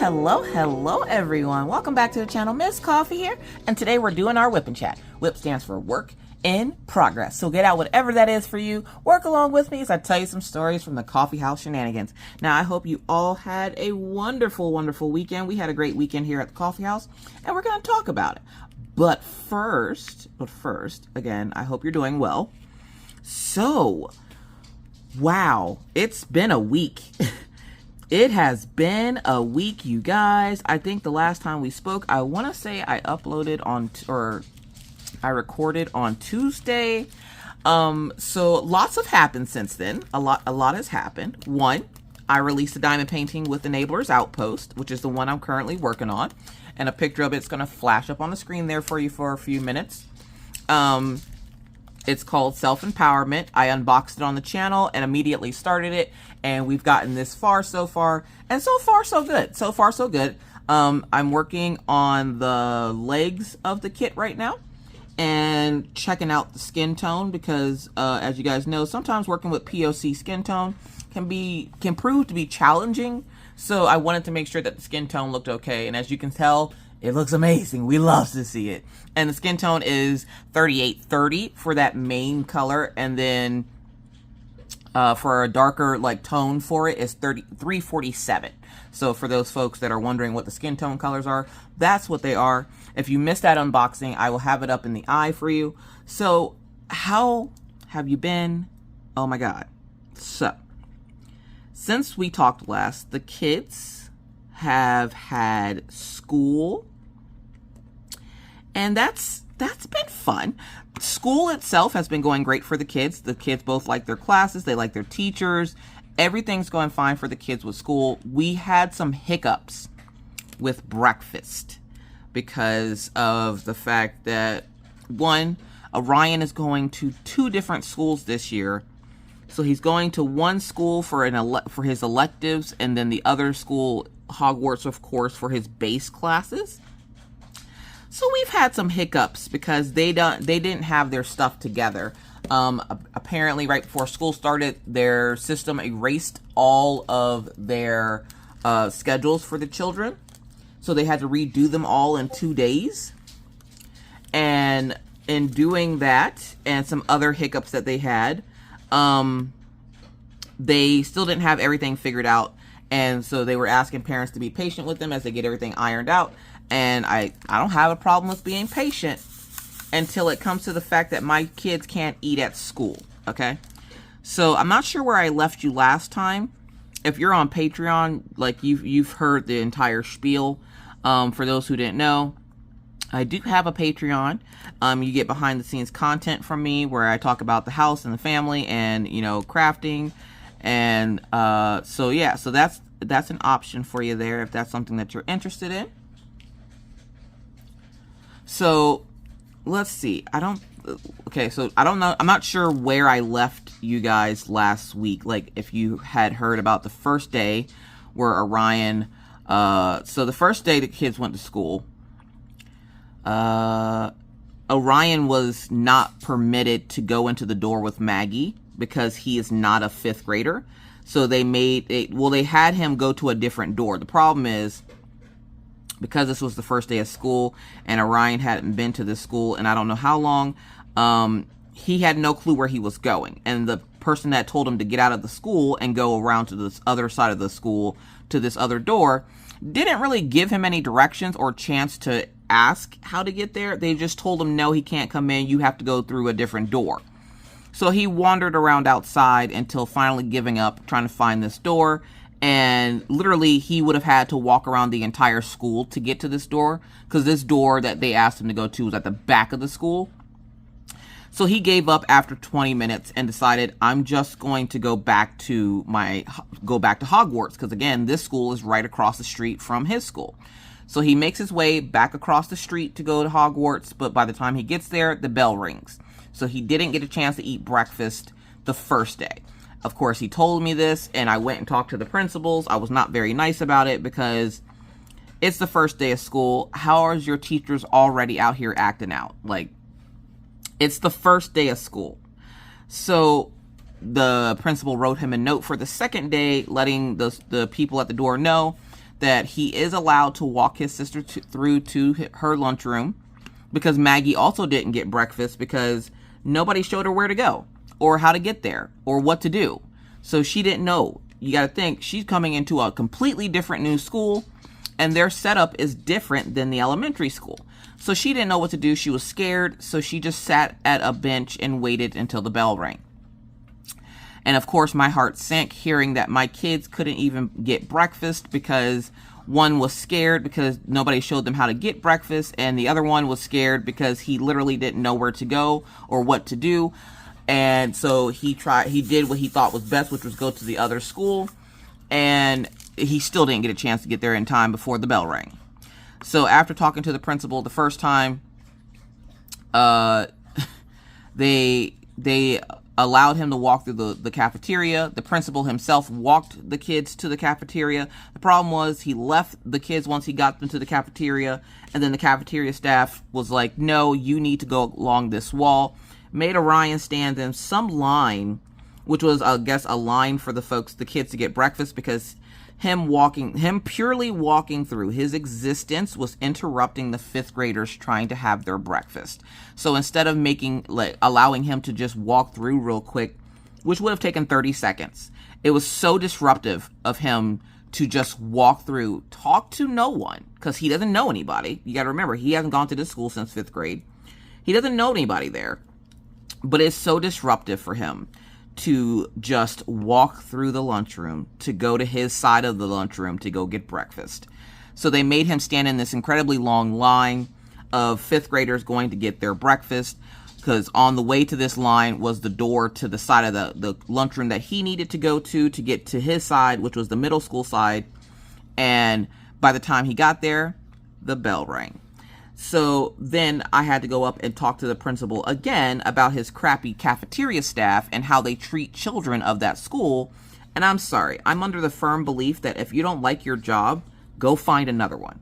Hello everyone. Welcome back to the channel. Miss Coffee here, and today we're doing our whip and chat. Whip stands for work in progress. So get out whatever that is for you. Work along with me as I tell you some stories from the coffee house shenanigans. Now, I hope you all had a wonderful weekend. We had a great weekend here at the coffee house, and we're going to talk about it. But first, again, I hope you're doing well. So, wow, it's been a week. It has been a week, you guys. I think the last time we spoke, I want to say I uploaded on, or I recorded on Tuesday. So lots have happened since then. A lot has happened. One, I released a diamond painting with Enablers Outpost, which is the one I'm currently working on. And a picture of it's going to flash up on the screen there for you for a few minutes. It's called Self-Empowerment. I unboxed it on the channel and immediately started it. And we've gotten this far so far. And so far, so good. So far, so good. I'm working on the legs of the kit right now. And checking out the skin tone. Because, as you guys know, sometimes working with POC skin tone can prove to be challenging. So I wanted to make sure that the skin tone looked okay. And as you can tell, it looks amazing. We love to see it. And the skin tone is 3830 for that main color. And then for a darker like tone for it is 347. So for those folks that are wondering what the skin tone colors are, that's what they are. If you missed that unboxing, I will have it up in the eye for you. So how have you been? Oh my God. So since we talked last, the kids have had school. And that's been fun. School itself has been going great for the kids. The kids both like their classes. They like their teachers. Everything's going fine for the kids with school. We had some hiccups with breakfast because of the fact that, one, Orion is going to 2 different schools this year. So he's going to one school for his electives, and then the other school, Hogwarts, of course, for his base classes. So we've had some hiccups because they didn't have their stuff together. Apparently, right before school started, their system erased all of their schedules for the children. So they had to redo them all in 2 days. And in doing that, and some other hiccups that they had, they still didn't have everything figured out. And so they were asking parents to be patient with them as they get everything ironed out. And I don't have a problem with being patient until it comes to the fact that my kids can't eat at school, okay? So I'm not sure where I left you last time. If you're on Patreon, like you've heard the entire spiel. For those who didn't know, I do have a Patreon. You get behind the scenes content from me where I talk about the house and the family and, you know, crafting. And so yeah, so that's an option for you there if that's something that you're interested in. So let's see. I don't know. I'm not sure where I left you guys last week. Like if you had heard about the first day where Orion, so the first day the kids went to school, Orion was not permitted to go into the door with Maggie because he is not a 5th grader. So they had him go to a different door. The problem is, because this was the first day of school and Orion hadn't been to this school and I don't know how long, he had no clue where he was going. And the person that told him to get out of the school and go around to this other side of the school to this other door didn't really give him any directions or chance to ask how to get there. They just told him, no, he can't come in. You have to go through a different door. So he wandered around outside until finally giving up, trying to find this door. And literally, he would have had to walk around the entire school to get to this door, because this door that they asked him to go to was at the back of the school. So he gave up after 20 minutes and decided, I'm just going to go back to Hogwarts, because again, this school is right across the street from his school. So he makes his way back across the street to go to Hogwarts, but by the time he gets there, the bell rings. So he didn't get a chance to eat breakfast the first day. Of course, he told me this, and I went and talked to the principals. I was not very nice about it because it's the first day of school. How is your teachers already out here acting out? Like, it's the first day of school. So the principal wrote him a note for the second day, letting the people at the door know that he is allowed to walk his sister through to her lunchroom, because Maggie also didn't get breakfast because nobody showed her where to go or how to get there or what to do. So she didn't know. You got to think, she's coming into a completely different new school, and their setup is different than the elementary school. So she didn't know what to do. She was scared. So she just sat at a bench and waited until the bell rang. And of course, my heart sank hearing that my kids couldn't even get breakfast because one was scared because nobody showed them how to get breakfast, and the other one was scared because he literally didn't know where to go or what to do. And so he did what he thought was best, which was go to the other school, and he still didn't get a chance to get there in time before the bell rang. So after talking to the principal the first time, they allowed him to walk through the cafeteria. The principal himself walked the kids to the cafeteria. The problem was he left the kids once he got them to the cafeteria, and then the cafeteria staff was like, no, you need to go along this wall. Made Orion stand in some line, which was, I guess, a line for the kids to get breakfast, because him purely walking through his existence was interrupting the 5th graders trying to have their breakfast. So instead of allowing him to just walk through real quick, which would have taken 30 seconds, it was so disruptive of him to just walk through, talk to no one, because he doesn't know anybody. You got to remember, he hasn't gone to this school since 5th grade. He doesn't know anybody there. But it's so disruptive for him to just walk through the lunchroom, to go to his side of the lunchroom to go get breakfast. So they made him stand in this incredibly long line of 5th graders going to get their breakfast, because on the way to this line was the door to the side of the lunchroom that he needed to go to get to his side, which was the middle school side. And by the time he got there, the bell rang. So then I had to go up and talk to the principal again about his crappy cafeteria staff and how they treat children of that school. And I'm sorry, I'm under the firm belief that if you don't like your job, go find another one.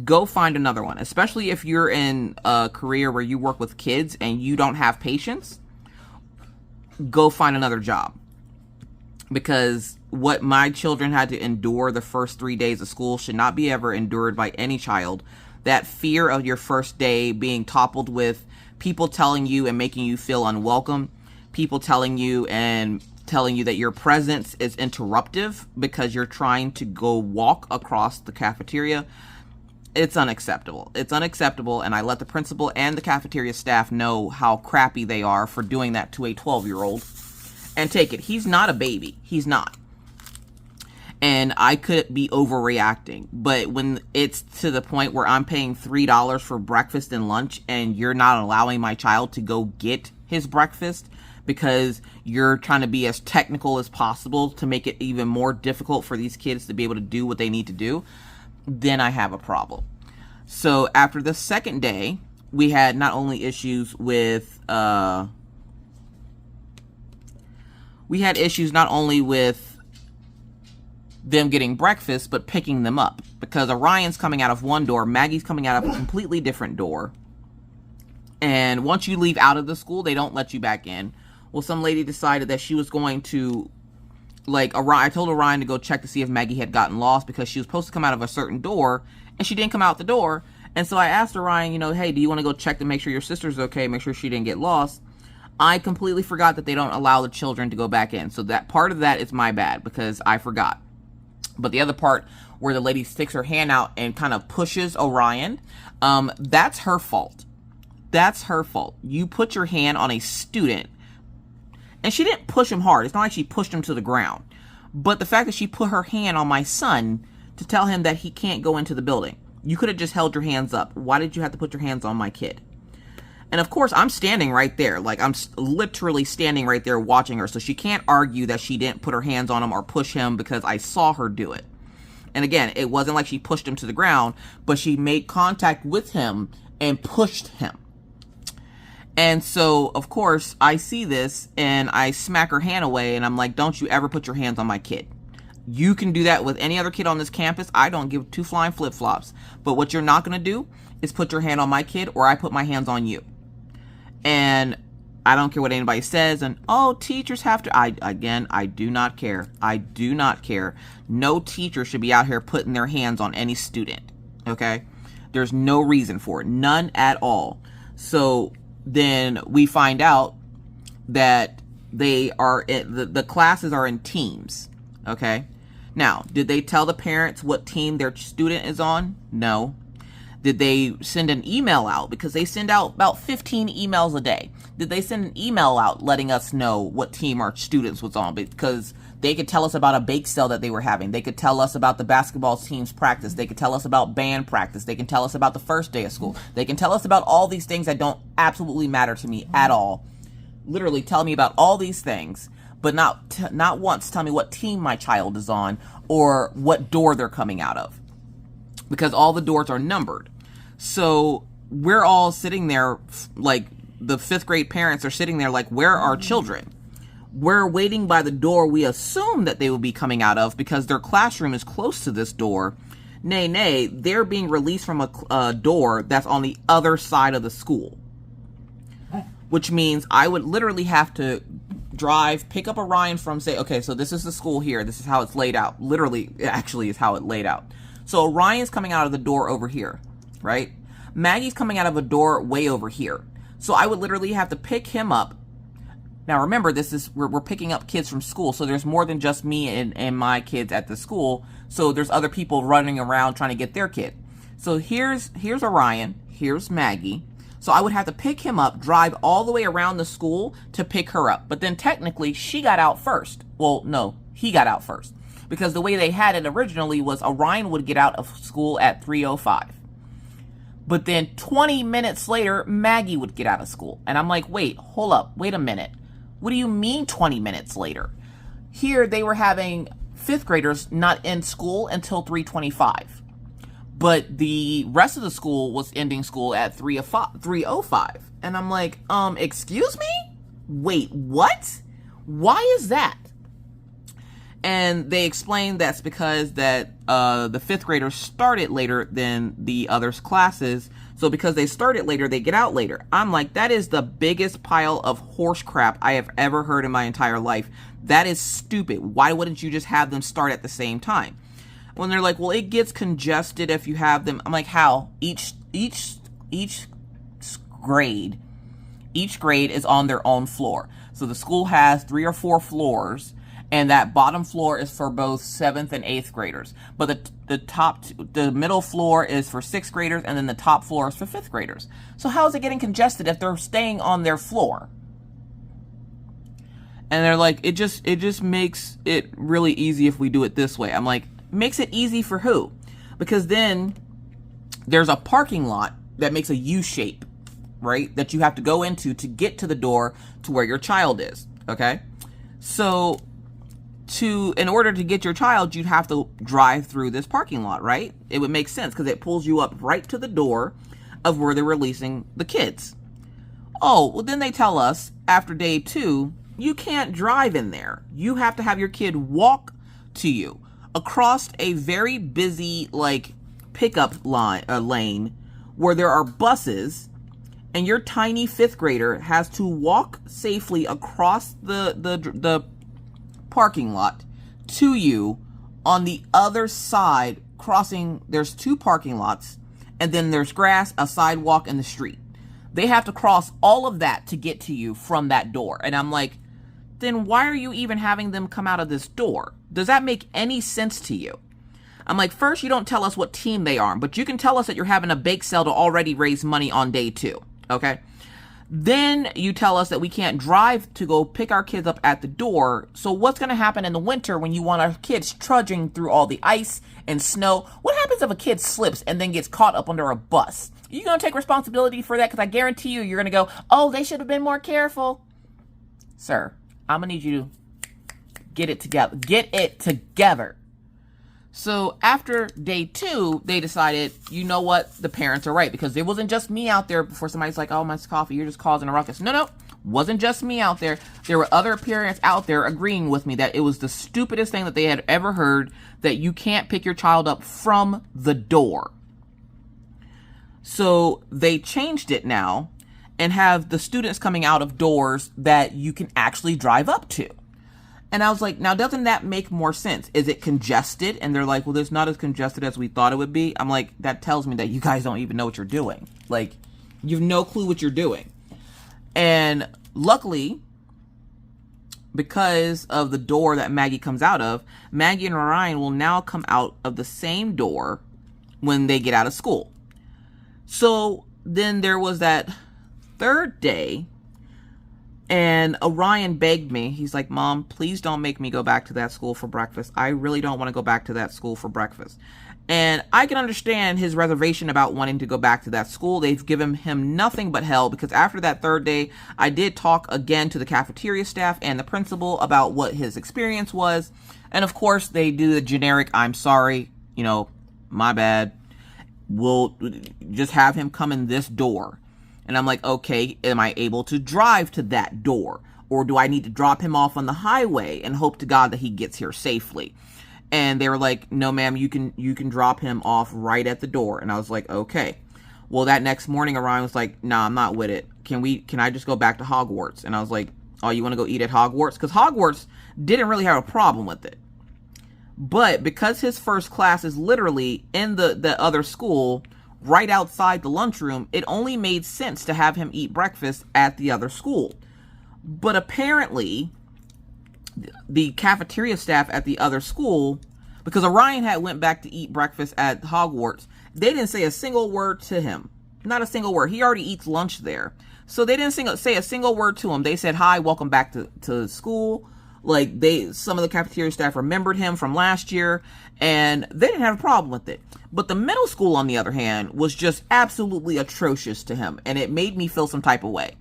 Go find another one, especially if you're in a career where you work with kids and you don't have patience. Go find another job. Because what my children had to endure the first 3 days of school should not be ever endured by any child. That fear of your first day being toppled with people telling you and making you feel unwelcome, people telling you that your presence is interruptive because you're trying to go walk across the cafeteria. It's unacceptable. It's unacceptable, and I let the principal and the cafeteria staff know how crappy they are for doing that to a 12-year-old. And take it, he's not a baby. He's not. And I could be overreacting, but when it's to the point where I'm paying $3 for breakfast and lunch and you're not allowing my child to go get his breakfast because you're trying to be as technical as possible to make it even more difficult for these kids to be able to do what they need to do, then I have a problem. So after the second day, we had not only issues with them getting breakfast, but picking them up, because Orion's coming out of one door, Maggie's coming out of a completely different door, and once you leave out of the school, they don't let you back in. Well, some lady decided that she was going to, I told Orion to go check to see if Maggie had gotten lost, because she was supposed to come out of a certain door, and she didn't come out the door. And so I asked Orion, hey, do you want to go check to make sure your sister's okay, make sure she didn't get lost? I completely forgot that they don't allow the children to go back in, so that part of that is my bad, because I forgot. But the other part where the lady sticks her hand out and kind of pushes Orion, that's her fault. That's her fault. You put your hand on a student. And she didn't push him hard. It's not like she pushed him to the ground. But the fact that she put her hand on my son to tell him that he can't go into the building. You could have just held your hands up. Why did you have to put your hands on my kid? And of course, I'm standing right there. I'm literally standing right there watching her. So she can't argue that she didn't put her hands on him or push him, because I saw her do it. And again, it wasn't like she pushed him to the ground, but she made contact with him and pushed him. And so, of course, I see this and I smack her hand away and I'm like, don't you ever put your hands on my kid. You can do that with any other kid on this campus. I don't give two flying flip-flops. But what you're not going to do is put your hand on my kid, or I put my hands on you. And I don't care what anybody says. And, oh, teachers have to. I do not care. I do not care. No teacher should be out here putting their hands on any student. Okay? There's no reason for it. None at all. So then we find out that they are the classes are in teams. Okay? Now, did they tell the parents what team their student is on? No. Did they send an email out? Because they send out about 15 emails a day. Did they send an email out letting us know what team our students was on? Because they could tell us about a bake sale that they were having. They could tell us about the basketball team's practice. They could tell us about band practice. They can tell us about the first day of school. They can tell us about all these things that don't absolutely matter to me at all. Literally tell me about all these things, but not once tell me what team my child is on or what door they're coming out of. Because all the doors are numbered. So we're all sitting there, like the 5th grade parents are sitting there like, where are our children? We're waiting by the door we assume that they will be coming out of because their classroom is close to this door. Nay, they're being released from a door that's on the other side of the school. Which means I would literally have to drive, pick up Orion from, say, okay, so this is the school here. This is how it's laid out. Literally, it actually is how it laid out. So Orion's coming out of the door over here, right? Maggie's coming out of a door way over here. So I would literally have to pick him up. Now remember, we're picking up kids from school, so there's more than just me and my kids at the school. So there's other people running around trying to get their kid. So here's Orion, here's Maggie. So I would have to pick him up, drive all the way around the school to pick her up. But then technically, she got out first. Well, no, he got out first. Because the way they had it originally was Orion would get out of school at 3:05. But then 20 minutes later, Maggie would get out of school. And I'm like, wait, hold up, wait a minute. What do you mean 20 minutes later? Here, they were having 5th graders not in school until 3:25. But the rest of the school was ending school at 3:05. And I'm like, excuse me? Wait, what? Why is that? And they explained that's because that the 5th graders started later than the others' classes. So because they started later, they get out later. I'm like, that is the biggest pile of horse crap I have ever heard in my entire life. That is stupid. Why wouldn't you just have them start at the same time? When they're like, well, it gets congested if you have them. I'm like, how? Each grade is on their own floor. So the school has 3 or 4 floors, and that bottom floor is for both 7th and 8th graders. But the middle floor is for 6th graders, and then the top floor is for 5th graders. So how is it getting congested if they're staying on their floor? And they're like, it just makes it really easy if we do it this way. I'm like, makes it easy for who? Because then there's a parking lot that makes a U shape, right? That you have to go into to get to the door to where your child is, okay? So in order to get your child, you'd have to drive through this parking lot, right? It would make sense because it pulls you up right to the door of where they're releasing the kids. Oh, well then they tell us after day 2, you can't drive in there. You have to have your kid walk to you across a very busy like pickup lane where there are buses, and your tiny 5th grader has to walk safely across the parking lot to you on the other side, crossing. There's 2 parking lots, and then there's grass, a sidewalk, and the street. They have to cross all of that to get to you from that door. And I'm like, then why are you even having them come out of this door? Does that make any sense to you? I'm like, first, you don't tell us what team they are, but you can tell us that you're having a bake sale to already raise money on day 2, okay? Then you tell us that we can't drive to go pick our kids up at the door. So what's going to happen in the winter when you want our kids trudging through all the ice and snow? What happens if a kid slips and then gets caught up under a bus? Are you going to take responsibility for that? Because I guarantee you're going to go, oh, they should have been more careful. Sir, I'm going to need you to get it together. Get it together. So after day 2, they decided, you know what? The parents are right, because it wasn't just me out there before somebody's like, oh, my coffee, you're just causing a ruckus. No, wasn't just me out there. There were other parents out there agreeing with me that it was the stupidest thing that they had ever heard, that you can't pick your child up from the door. So they changed it now, and have the students coming out of doors that you can actually drive up to. And I was like, now doesn't that make more sense? Is it congested? And they're like, well, it's not as congested as we thought it would be. I'm like, that tells me that you guys don't even know what you're doing. Like, you have no clue what you're doing. And luckily, because of the door that Maggie comes out of, Maggie and Orion will now come out of the same door when they get out of school. So then there was that third day, and Orion begged me. He's like, Mom, please don't make me go back to that school for breakfast. I really don't want to go back to that school for breakfast. And I can understand his reservation about wanting to go back to that school. They've given him nothing but hell, because after that third day, I did talk again to the cafeteria staff and the principal about what his experience was. And of course, they do the generic, I'm sorry, you know, my bad. We'll just have him come in this door. And I'm like, okay, am I able to drive to that door? Or do I need to drop him off on the highway and hope to God that he gets here safely? And they were like, no, ma'am, you can drop him off right at the door. And I was like, okay. Well, that next morning, Orion was like, nah, I'm not with it. Can I just go back to Hogwarts? And I was like, oh, you want to go eat at Hogwarts? Because Hogwarts didn't really have a problem with it. But because his first class is literally in the other school, right outside the lunchroom, it only made sense to have him eat breakfast at the other school. But apparently, the cafeteria staff at the other school, because Orion had went back to eat breakfast at Hogwarts, they didn't say a single word to him. Not a single word. He already eats lunch there. So they didn't say a single word to him. They said, hi, welcome back to school. Like, some of the cafeteria staff remembered him from last year, and they didn't have a problem with it. But the middle school, on the other hand, was just absolutely atrocious to him, and it made me feel some type of way.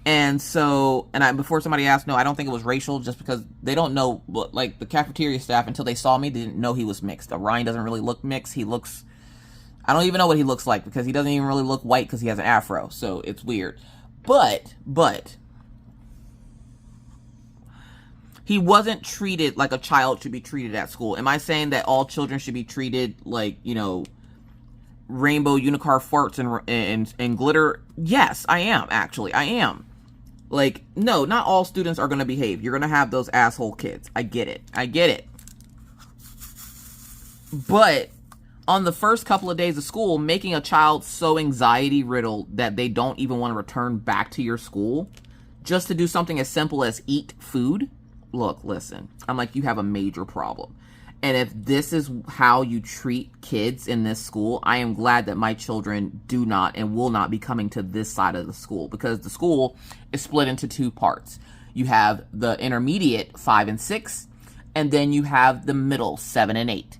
And so, before somebody asked, no, I don't think it was racial, just because they don't know, like, the cafeteria staff, until they saw me, didn't know he was mixed. Orion doesn't really look mixed. He looks, I don't even know what he looks like, because he doesn't even really look white, because he has an afro, so it's weird. But, he wasn't treated like a child should be treated at school. Am I saying that all children should be treated like, you know, rainbow unicorn farts and glitter? Yes, I am, actually. I am. Like, no, not all students are going to behave. You're going to have those asshole kids. I get it. I get it. But on the first couple of days of school, making a child so anxiety-riddled that they don't even want to return back to your school just to do something as simple as eat food. Look, listen, I'm like, you have a major problem. And if this is how you treat kids in this school, I am glad that my children do not and will not be coming to this side of the school, because the school is split into two parts. You have the intermediate 5 and 6, and then you have the middle 7 and 8.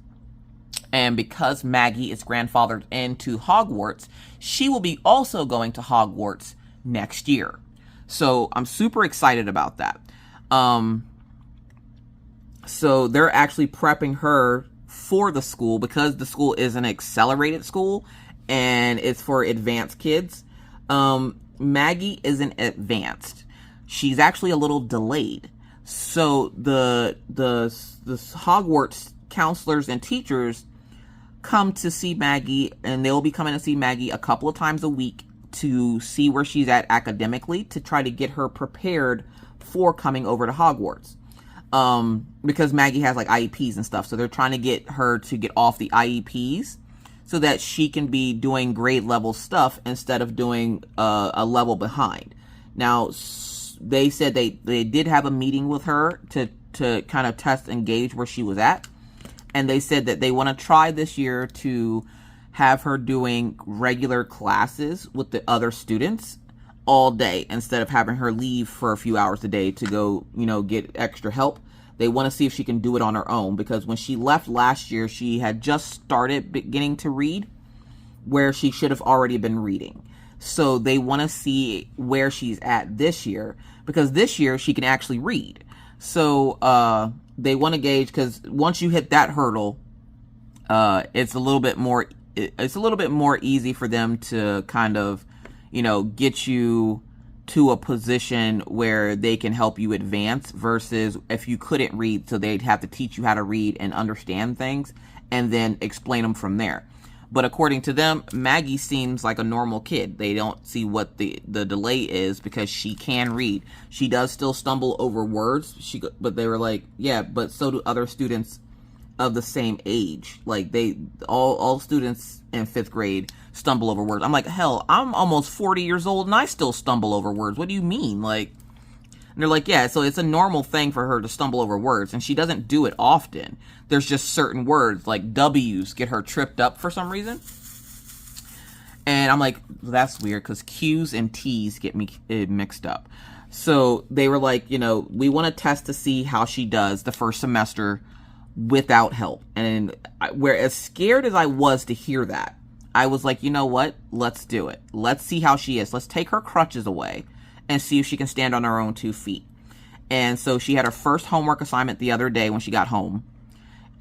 And because Maggie is grandfathered into Hogwarts, she will be also going to Hogwarts next year. So I'm super excited about that. So they're actually prepping her for the school, because the school is an accelerated school and it's for advanced kids. Maggie isn't advanced. She's actually a little delayed. So the Hogwarts counselors and teachers come to see Maggie, and they'll be coming to see Maggie a couple of times a week to see where she's at academically, to try to get her prepared for coming over to Hogwarts. Because Maggie has like IEPs and stuff. So they're trying to get her to get off the IEPs so that she can be doing grade level stuff instead of doing a level behind. Now, they said they did have a meeting with her to kind of test and gauge where she was at. And they said that they want to try this year to have her doing regular classes with the other students all day, instead of having her leave for a few hours a day to go, you know, get extra help. They want to see if she can do it on her own, because when she left last year, she had just started beginning to read where she should have already been reading. So they want to see where she's at this year, because this year she can actually read. So they want to gauge, because once you hit that hurdle, it's a little bit more easy for them to kind of, you know, get you to a position where they can help you advance, versus if you couldn't read, so they'd have to teach you how to read and understand things and then explain them from there. But according to them, Maggie seems like a normal kid. They don't see what the delay is because she can read. She does still stumble over words. But they were like, yeah, but so do other students of the same age. Like all students in 5th grade stumble over words. I'm like, hell, I'm almost 40 years old and I still stumble over words. What do you mean? Like, and they're like, yeah, so it's a normal thing for her to stumble over words, and she doesn't do it often. There's just certain words, like W's, get her tripped up for some reason. And I'm like, that's weird, because Q's and T's get me mixed up. So they were like, you know, we want to test to see how she does the first semester without help. And where as scared as I was to hear that, I was like, you know what? Let's do it. Let's see how she is. Let's take her crutches away and see if she can stand on her own 2 feet. And so she had her first homework assignment the other day when she got home.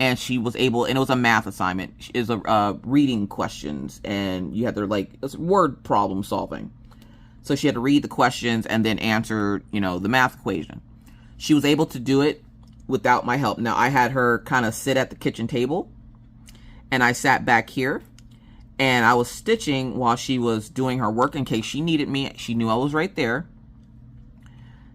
And she was able, and it was a math assignment. It was a reading questions, and you had to, like, it's word problem solving. So she had to read the questions and then answer, you know, the math equation. She was able to do it without my help. Now, I had her kind of sit at the kitchen table, and I sat back here. And I was stitching while she was doing her work in case she needed me. She knew I was right there.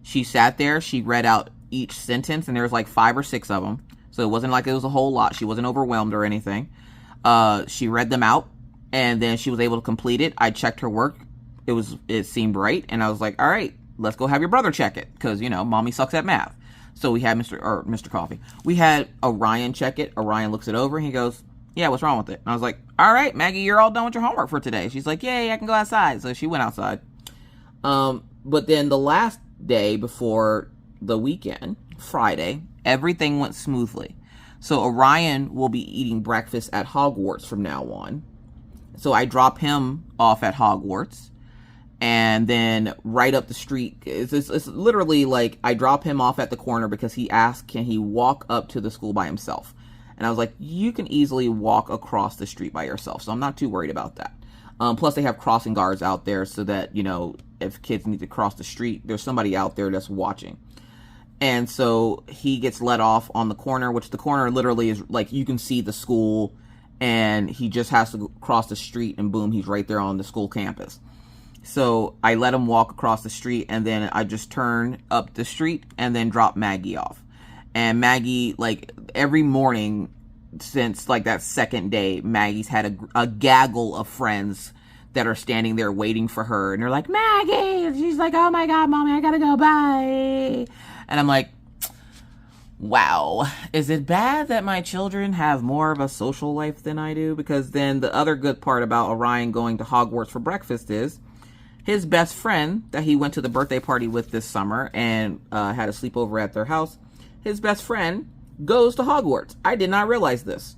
She sat there. She read out each sentence, and there was like 5 or 6 of them. So it wasn't like it was a whole lot. She wasn't overwhelmed or anything. She read them out, and then she was able to complete it. I checked her work. It seemed right, and I was like, all right, let's go have your brother check it, because, you know, mommy sucks at math. So we had Mr. Coffee. We had Orion check it. Orion looks it over, and he goes, yeah, what's wrong with it? And I was like, all right, Maggie, you're all done with your homework for today. She's like, yay, I can go outside. So she went outside. But then the last day before the weekend, Friday, everything went smoothly. So Orion will be eating breakfast at Hogwarts from now on. So I drop him off at Hogwarts. And then right up the street, it's literally like I drop him off at the corner because he asked, can he walk up to the school by himself? And I was like, you can easily walk across the street by yourself. So I'm not too worried about that. Plus, they have crossing guards out there so that, you know, if kids need to cross the street, there's somebody out there that's watching. And so he gets let off on the corner, which the corner literally is like you can see the school. And he just has to cross the street and boom, he's right there on the school campus. So I let him walk across the street, and then I just turn up the street and then drop Maggie off. And Maggie, like, every morning since, like, that second day, Maggie's had a gaggle of friends that are standing there waiting for her. And they're like, Maggie! And she's like, oh my God, Mommy, I gotta go, bye. And I'm like, wow. Is it bad that my children have more of a social life than I do? Because then the other good part about Orion going to Hogwarts for breakfast is his best friend that he went to the birthday party with this summer and had a sleepover at their house, his best friend goes to Hogwarts. I did not realize this.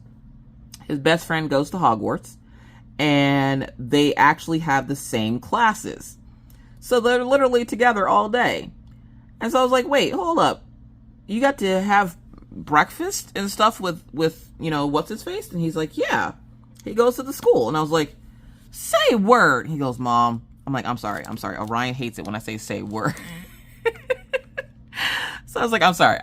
His best friend goes to Hogwarts, and they actually have the same classes. So they're literally together all day. And so I was like, wait, hold up. You got to have breakfast and stuff with you know, what's his face? And he's like, yeah. He goes to the school. And I was like, say word. He goes, Mom. I'm like, I'm sorry. Orion hates it when I say word. So I was like, I'm sorry.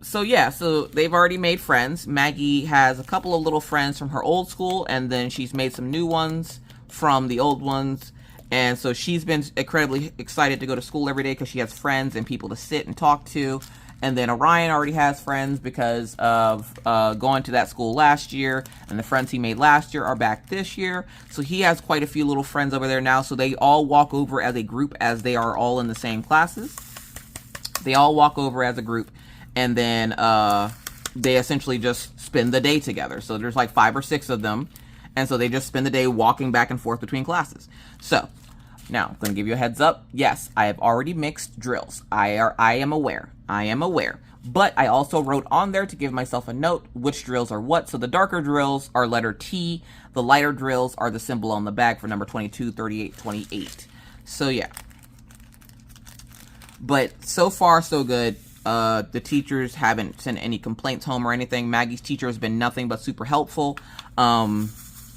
So yeah, so they've already made friends. Maggie has a couple of little friends from her old school, and then she's made some new ones from the old ones. And so she's been incredibly excited to go to school every day because she has friends and people to sit and talk to. And then Orion already has friends because of going to that school last year. And the friends he made last year are back this year. So he has quite a few little friends over there now. So they all walk over as a group as they are all in the same classes. They all walk over as a group. And then they essentially just spend the day together. So there's like 5 or 6 of them. And so they just spend the day walking back and forth between classes. So now I'm going to give you a heads up. Yes, I have already mixed drills. I am aware. But I also wrote on there to give myself a note which drills are what. So the darker drills are letter T. The lighter drills are the symbol on the back for number 22, 38, 28. So yeah. But so far, so good. The teachers haven't sent any complaints home or anything. Maggie's teacher has been nothing but super helpful.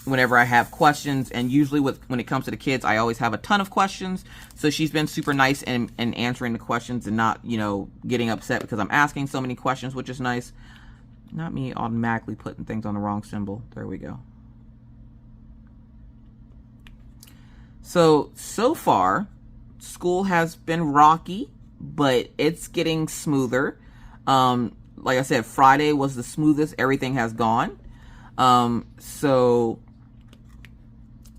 Whenever I have questions, and usually when it comes to the kids, I always have a ton of questions. So she's been super nice in answering the questions and not, you know, getting upset because I'm asking so many questions, which is nice. Not me automatically putting things on the wrong symbol. There we go. So far, school has been rocky, but it's getting smoother. Like I said, Friday was the smoothest. Everything has gone. So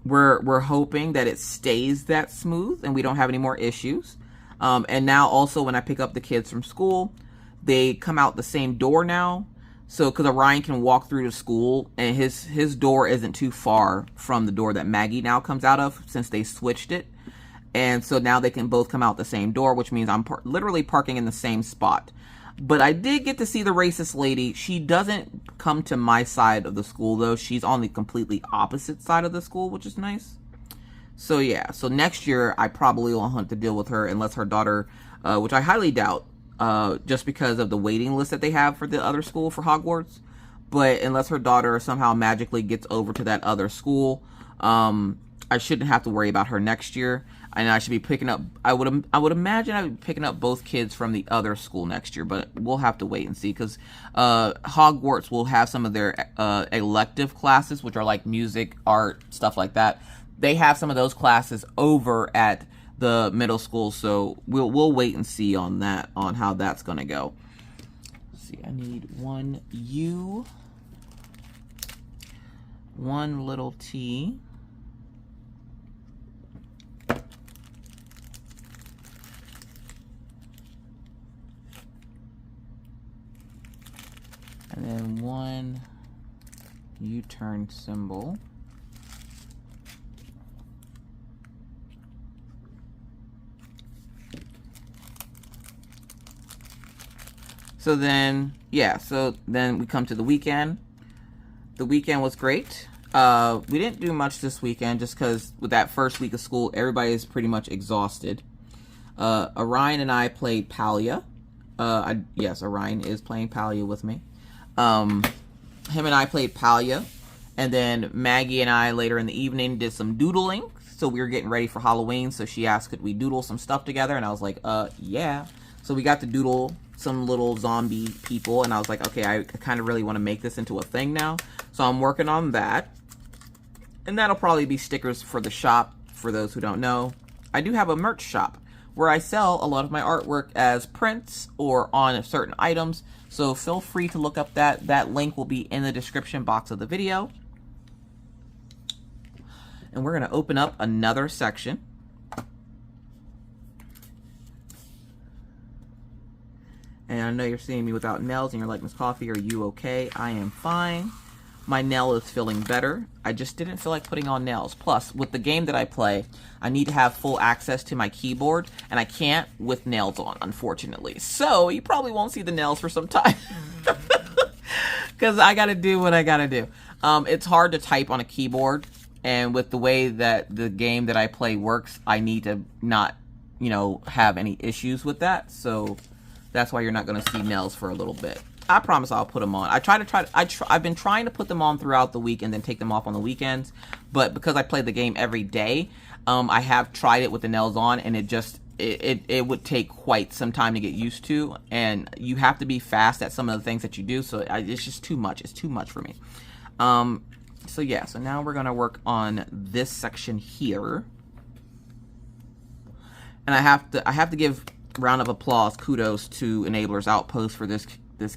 we're hoping that it stays that smooth and we don't have any more issues. And now also when I pick up the kids from school, they come out the same door now. So, because Orion can walk through the school, and his door isn't too far from the door that Maggie now comes out of, since they switched it. And so now they can both come out the same door, which means I'm literally parking in the same spot. But I did get to see the racist lady. She doesn't come to my side of the school, though. She's on the completely opposite side of the school, which is nice. So, yeah. So, next year, I probably won't have to deal with her unless her daughter, which I highly doubt, just because of the waiting list that they have for the other school for Hogwarts. But unless her daughter somehow magically gets over to that other school, I shouldn't have to worry about her next year. And I should be picking up, I would imagine I would be picking up both kids from the other school next year, but we'll have to wait and see, because Hogwarts will have some of their elective classes, which are like music, art, stuff like that. They have some of those classes over at the middle school, so we'll wait and see on that, on how that's gonna go. Let's see, I need one U, one little T, and then one U-turn symbol. So then, yeah, so then we come to the weekend. The weekend was great. We didn't do much this weekend just because with that first week of school, everybody is pretty much exhausted. Orion and I played Palia. Yes, Orion is playing Palia with me. Him and I played Palia. And then Maggie and I later in the evening did some doodling. So we were getting ready for Halloween. So she asked, could we doodle some stuff together? And I was like, yeah. So we got to doodle some little zombie people, and I was like, okay, I kind of really want to make this into a thing now. So I'm working on that. And that'll probably be stickers for the shop, for those who don't know. I do have a merch shop where I sell a lot of my artwork as prints or on certain items. So feel free to look up that. That link will be in the description box of the video. And we're going to open up another section. And I know you're seeing me without nails and you're like, Miss Coffee, are you okay? I am fine. My nail is feeling better. I just didn't feel like putting on nails. Plus, with the game that I play, I need to have full access to my keyboard, and I can't with nails on, unfortunately. So, you probably won't see the nails for some time. Because I gotta do what I gotta do. It's hard to type on a keyboard, and with the way that the game that I play works, I need to not, you know, have any issues with that. So that's why you're not going to see nails for a little bit. I promise I'll put them on. I've been trying to put them on throughout the week and then take them off on the weekends. But because I play the game every day, I have tried it with the nails on, and it would take quite some time to get used to. And you have to be fast at some of the things that you do. So it's just too much. It's too much for me. So yeah, so now we're going to work on this section here. And I have to give round of applause, kudos to Enabler's Outpost for this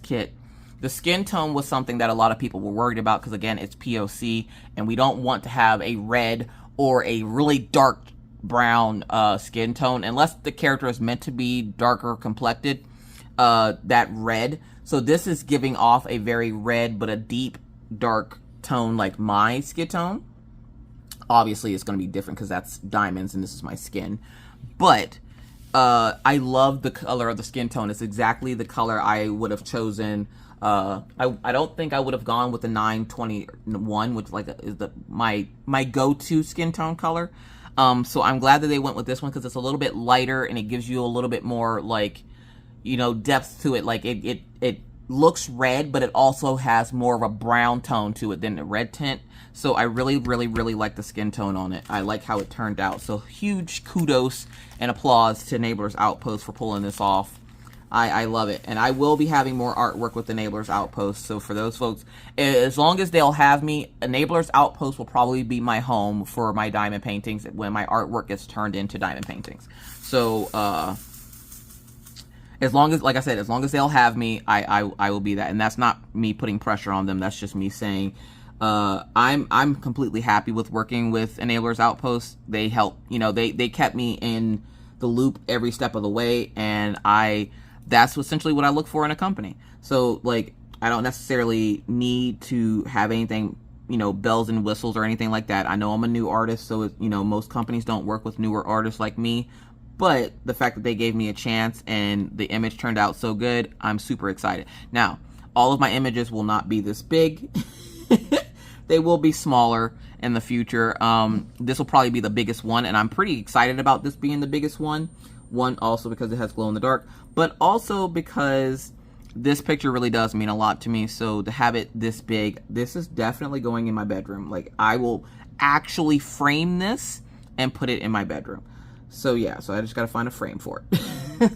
kit. The skin tone was something that a lot of people were worried about because, again, it's POC, and we don't want to have a red or a really dark brown skin tone unless the character is meant to be darker complected, that red. So this is giving off a very red but a deep dark tone like my skin tone. Obviously it's going to be different because that's diamonds and this is my skin, but I love the color of the skin tone. It's exactly the color I would have chosen. I don't think I would have gone with the 921, which is my go-to skin tone color. So I'm glad that they went with this one because it's a little bit lighter and it gives you a little bit more, like, you know, depth to it. Like it looks red, but it also has more of a brown tone to it than the red tint. So I really, really, really like the skin tone on it. I like how it turned out. So huge kudos and applause to Enabler's Outpost for pulling this off. I love it. And I will be having more artwork with Enablers Outpost. So for those folks, as long as they'll have me, Enablers Outpost will probably be my home for my diamond paintings when my artwork gets turned into diamond paintings. So as long as, like I said, as long as they'll have me, I will be that. And that's not me putting pressure on them. That's just me saying I'm completely happy with working with Enablers Outpost. They help, you know, they kept me in the loop every step of the way, and that's essentially what I look for in a company. So, like, I don't necessarily need to have anything, you know, bells and whistles or anything like that. I know I'm a new artist, so, you know, most companies don't work with newer artists like me. But the fact that they gave me a chance and the image turned out so good, I'm super excited. Now, all of my images will not be this big. They will be smaller in the future. This will probably be the biggest one, and I'm pretty excited about this being the biggest one. One, also because it has glow in the dark, but also because this picture really does mean a lot to me. So to have it this big, this is definitely going in my bedroom. Like, I will actually frame this and put it in my bedroom. So yeah, so I just got to find a frame for it.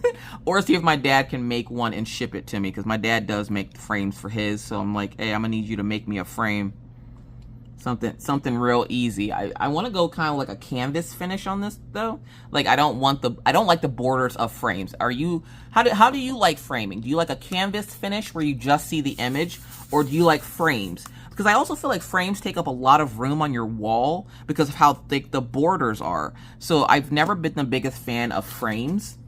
Or see if my dad can make one and ship it to me, because my dad does make frames for his. So I'm like, hey, I'm going to need you to make me a frame. Something real easy. I want to go kind of like a canvas finish on this though. Like, I don't like the borders of frames. How do you like framing? Do you like a canvas finish where you just see the image, or do you like frames? Because I also feel like frames take up a lot of room on your wall because of how thick the borders are. So I've never been the biggest fan of frames,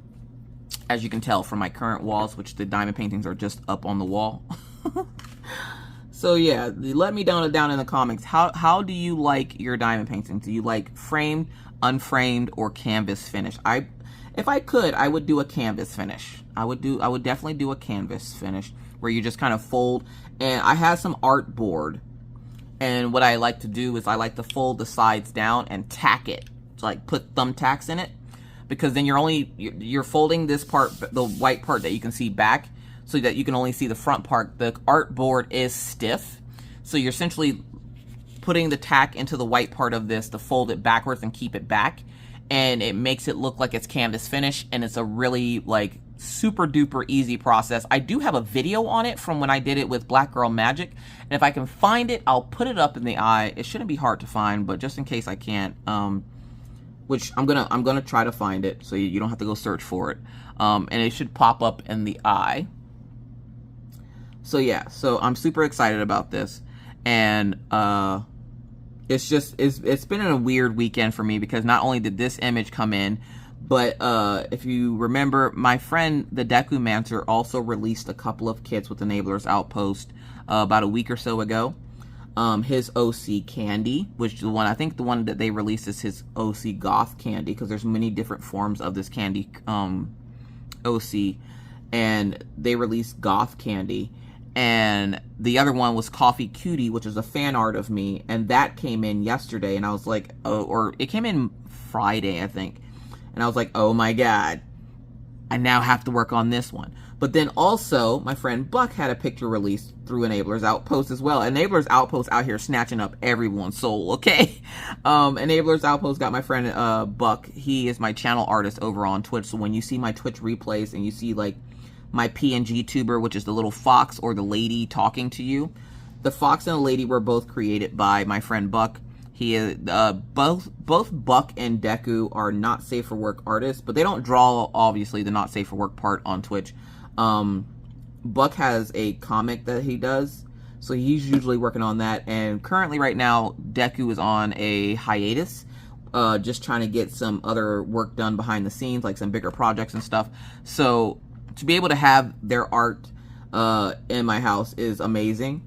as you can tell from my current walls, which the diamond paintings are just up on the wall. So yeah, let me down in the comments. How do you like your diamond paintings? Do you like framed, unframed, or canvas finish? If I could, I would do a canvas finish. I would definitely do a canvas finish where you just kind of fold. And I have some artboard, and what I like to do is I like to fold the sides down and tack it. So, like, put thumbtacks in it, because then you're folding this part, the white part that you can see back, so that you can only see the front part. The artboard is stiff, so you're essentially putting the tack into the white part of this to fold it backwards and keep it back, and it makes it look like it's canvas finish, and it's a really, like, super duper easy process. I do have a video on it from when I did it with Black Girl Magic, and if I can find it, I'll put it up in the eye. It shouldn't be hard to find, but just in case I can't, which I'm gonna try to find it so you don't have to go search for it, and it should pop up in the eye. So yeah, so I'm super excited about this, and it's been a weird weekend for me, because not only did this image come in, but if you remember, my friend the Decumancer also released a couple of kits with Enablers Outpost about a week or so ago. His OC Candy, which the one that they released is his OC Goth Candy, because there's many different forms of this candy OC, and they released Goth Candy. And the other one was Coffee Cutie, which is a fan art of me, and that came in yesterday, and I was like, oh, or it came in Friday, I think, and I was like, oh my god, I now have to work on this one. But then also, my friend Buck had a picture released through Enablers Outpost as well. Enablers Outpost out here snatching up everyone's soul, okay? Enablers Outpost got my friend Buck. He is my channel artist over on Twitch, so when you see my Twitch replays and you see, like, my PNG tuber, which is the little fox or the lady talking to you. The fox and the lady were both created by my friend Buck. He is both Buck and Deku are not safe for work artists, but they don't draw, obviously, the not safe for work part on Twitch. Buck has a comic that he does, so he's usually working on that. And currently, right now, Deku is on a hiatus, just trying to get some other work done behind the scenes, like some bigger projects and stuff. So to be able to have their art in my house is amazing,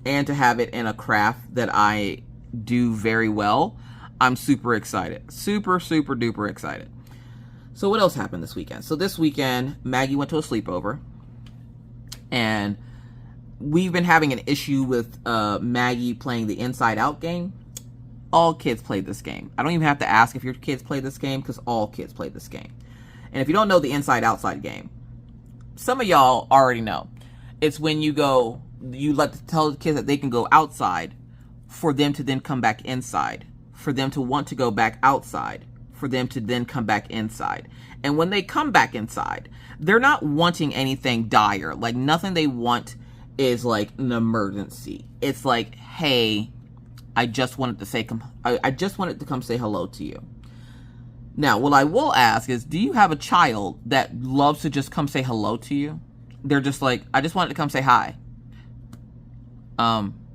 and to have it in a craft that I do very well, I'm super excited. Super duper excited. So what else happened this weekend? So this weekend, Maggie went to a sleepover, and we've been having an issue with Maggie playing the Inside Out game. All kids played this game. I don't even have to ask if your kids play this game, because all kids play this game. And if you don't know the Inside Outside game, some of y'all already know. It's when you tell the kids that they can go outside, for them to then come back inside, for them to want to go back outside, for them to then come back inside. And when they come back inside, they're not wanting anything dire. Like, nothing they want is like an emergency. It's like, hey, I just wanted to come say hello to you. Now, what I will ask is, do you have a child that loves to just come say hello to you? They're just like, I just wanted to come say hi.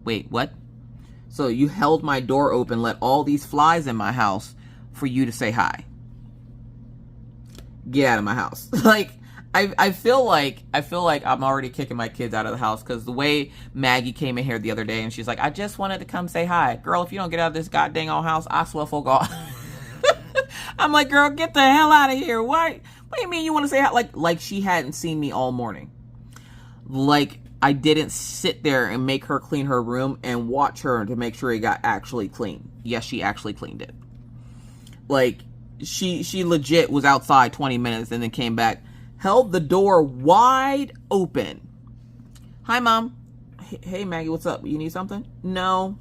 Wait, what? So you held my door open, let all these flies in my house for you to say hi. Get out of my house. Like, I feel like I'm already kicking my kids out of the house, because the way Maggie came in here the other day and she's like, I just wanted to come say hi. Girl, if you don't get out of this goddamn old house, I swear for God. I'm like, girl, get the hell out of here. What do you mean you want to say hi? Like she hadn't seen me all morning. Like, I didn't sit there and make her clean her room and watch her to make sure it got actually clean. Yes, she actually cleaned it. Like, she legit was outside 20 minutes and then came back, held the door wide open. Hi, Mom. Hey, Maggie, what's up? You need something? No.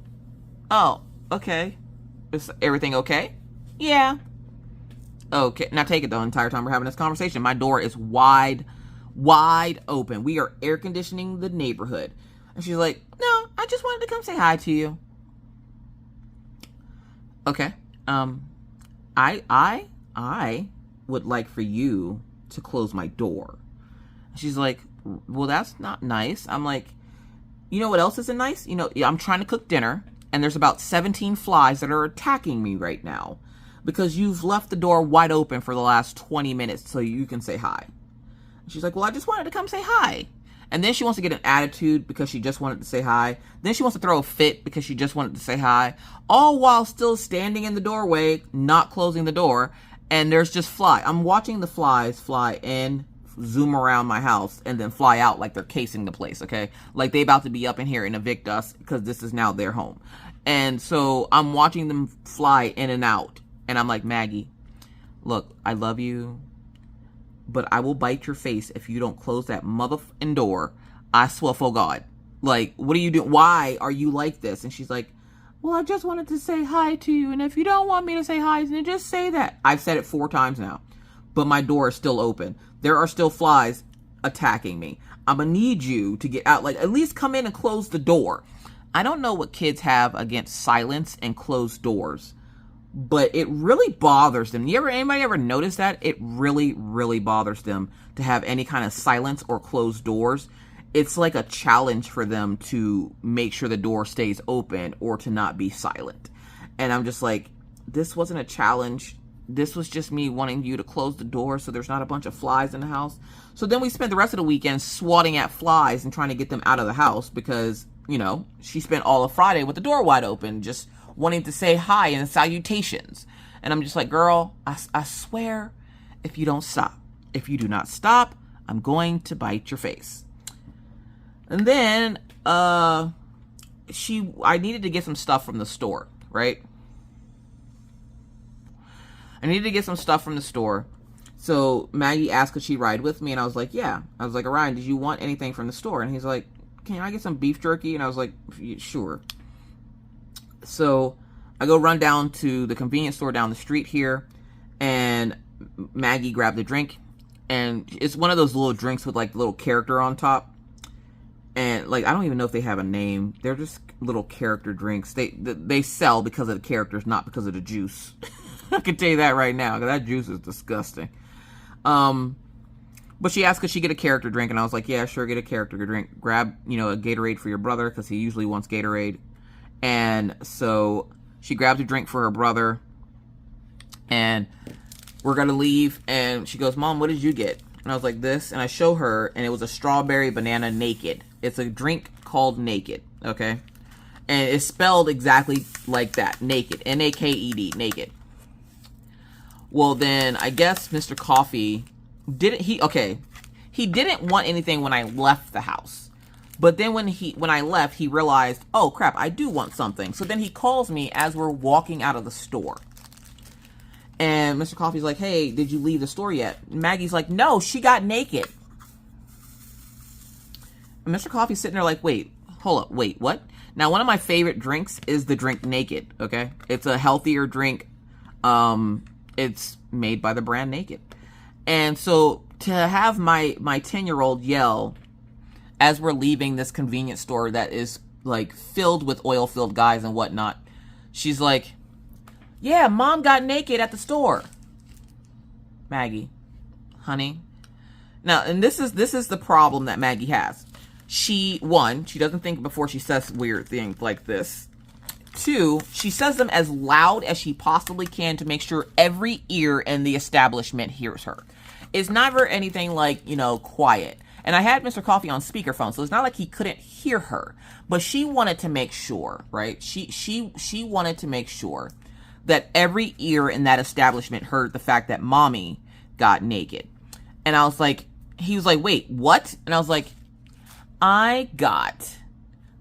Oh, okay. Is everything okay? Yeah. Okay, now take it, though. The entire time we're having this conversation, my door is wide open. We are air conditioning the neighborhood. And she's like, no, I just wanted to come say hi to you. Okay. I would like for you to close my door. She's like, well, that's not nice. I'm like, you know what else isn't nice? You know, I'm trying to cook dinner, and there's about 17 flies that are attacking me right now because you've left the door wide open for the last 20 minutes so you can say hi. She's like, well, I just wanted to come say hi. And then she wants to get an attitude because she just wanted to say hi. Then she wants to throw a fit because she just wanted to say hi. All while still standing in the doorway, not closing the door. And there's just fly. I'm watching the flies fly in, zoom around my house, and then fly out like they're casing the place, okay? Like they about to be up in here and evict us because this is now their home. And so I'm watching them fly in and out. And I'm like, Maggie, look, I love you, but I will bite your face if you don't close that motherfucking door. I swear for God. Like, what are you doing? Why are you like this? And she's like, well, I just wanted to say hi to you. And if you don't want me to say hi, then just say that. I've said it 4 times now, but my door is still open. There are still flies attacking me. I'm going to need you to get out. Like, at least come in and close the door. I don't know what kids have against silence and closed doors, but it really bothers them. Anybody ever notice that? It really, really bothers them to have any kind of silence or closed doors. It's like a challenge for them to make sure the door stays open or to not be silent. And I'm just like, this wasn't a challenge. This was just me wanting you to close the door so there's not a bunch of flies in the house. So then we spent the rest of the weekend swatting at flies and trying to get them out of the house because, you know, she spent all of Friday with the door wide open, just wanting to say hi and salutations. And I'm just like, girl, I swear, if you don't stop, if you do not stop, I'm going to bite your face. And then, I needed to get some stuff from the store, right? I needed to get some stuff from the store. So Maggie asked, could she ride with me? And I was like, yeah. I was like, Orion, did you want anything from the store? And he's like, can I get some beef jerky? And I was like, sure. So I go run down to the convenience store down the street here, and Maggie grabbed a drink, and it's one of those little drinks with like little character on top. And like, I don't even know if they have a name. They're just little character drinks. They sell because of the characters, not because of the juice. I can tell you that right now, because that juice is disgusting. But she asked, could she get a character drink? And I was like, yeah, sure, get a character drink. Grab, a Gatorade for your brother, because he usually wants Gatorade. And so she grabbed a drink for her brother. And we're going to leave. And she goes, Mom, what did you get? And I was like, this. And I show her, and it was a strawberry banana naked. It's a drink called Naked, okay? And it's spelled exactly like that, Naked, N-A-K-E-D, Naked. Well, then I guess Mr. Coffee he didn't want anything when I left the house. But then when I left, he realized, oh crap, I do want something. So then he calls me as we're walking out of the store. And Mr. Coffee's like, hey, did you leave the store yet? And Maggie's like, no, she got naked. And Mr. Coffee's sitting there like, wait, hold up, wait, what? Now, one of my favorite drinks is the drink Naked, okay? It's a healthier drink. it's made by the brand Naked. And so to have my 10-year-old yell as we're leaving this convenience store that is like filled with oil-filled guys and whatnot, she's like, yeah, Mom got naked at the store. Maggie, honey. Now, and this is the problem that Maggie has. She doesn't think before she says weird things like this. 2, she says them as loud as she possibly can to make sure every ear in the establishment hears her. It's never anything like, quiet. And I had Mr. Coffee on speakerphone, so it's not like he couldn't hear her. But she wanted to make sure, right? She wanted to make sure that every ear in that establishment heard the fact that Mommy got naked. And I was like, he was like, wait, what? And I was like, I got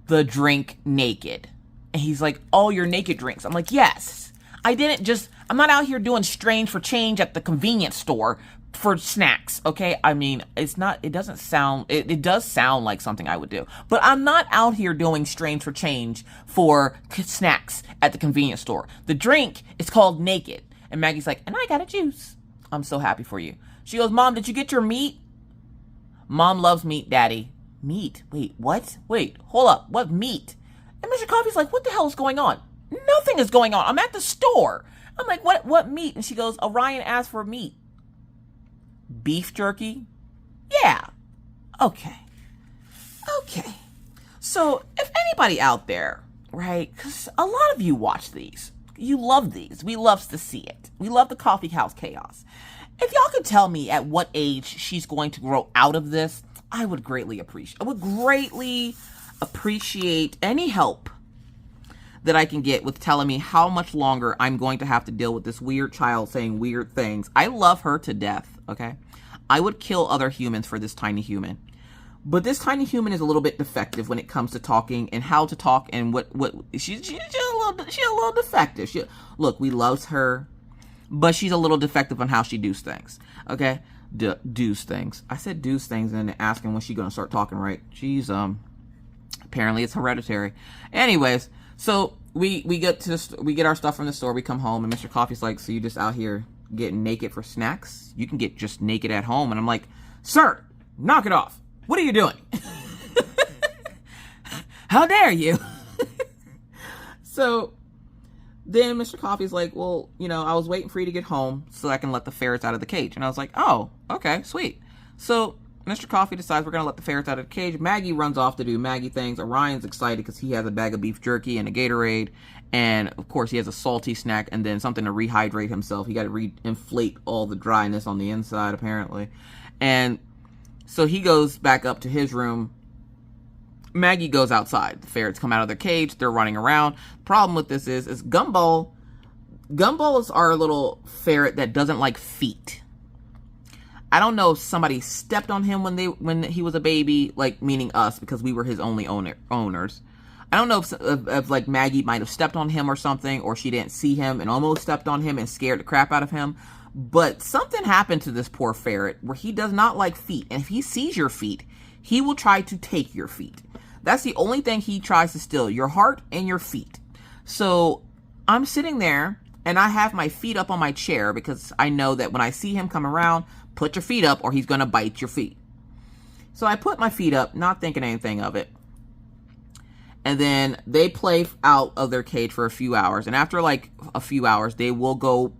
the drink Naked. And he's like, oh, your Naked drinks. I'm like, yes. I'm not out here doing strange for change at the convenience store for snacks, okay? I mean, it does sound like something I would do, but I'm not out here doing strange for change for snacks at the convenience store. The drink is called Naked. And Maggie's like, and I got a juice. I'm so happy for you. She goes, Mom, did you get your meat? Mom loves meat, Daddy. Meat? Wait, what? Wait, hold up. What meat? And Mr. Coffee's like, what the hell is going on? Nothing is going on. I'm at the store. I'm like, what meat? And she goes, Orion asked for meat. Beef jerky? Yeah. Okay. So, if anybody out there, right, because a lot of you watch these. You love these. We love to see it. We love the coffee house chaos. If y'all could tell me at what age she's going to grow out of this, I would greatly appreciate any help that I can get with telling me how much longer I'm going to have to deal with this weird child saying weird things. I love her to death, okay? I would kill other humans for this tiny human. But this tiny human is a little bit defective when it comes to talking and how to talk and what she's a little defective. Look, we love her, but she's a little defective on how she does things, okay? Do's things. I said do's things and asking when she's going to start talking right. She's, apparently it's hereditary. Anyways, so we get our stuff from the store, we come home, and Mr. Coffee's like, so you just out here getting naked for snacks? You can get just naked at home. And I'm like, sir, knock it off. What are you doing? How dare you? So then Mr. Coffee's like, well, I was waiting for you to get home so I can let the ferrets out of the cage. And I was like, oh, okay, sweet. So Mr. Coffee decides we're going to let the ferrets out of the cage. Maggie runs off to do Maggie things. Orion's excited because he has a bag of beef jerky and a Gatorade. And, of course, he has a salty snack and then something to rehydrate himself. He got to re-inflate all the dryness on the inside, apparently. And so he goes back up to his room. Maggie goes outside. The ferrets come out of their cage. They're running around. The problem with this is Gumball. Gumball is our little ferret that doesn't like feet. I don't know if somebody stepped on him when he was a baby, like meaning us, because we were his only owners. I don't know if like Maggie might have stepped on him or something, or she didn't see him and almost stepped on him and scared the crap out of him. But something happened to this poor ferret where he does not like feet. And if he sees your feet, he will try to take your feet. That's the only thing he tries to steal, your heart and your feet. So I'm sitting there and I have my feet up on my chair because I know that when I see him come around, put your feet up or he's going to bite your feet. So I put my feet up, not thinking anything of it. And then they play out of their cage for a few hours. And after like a few hours, they will go,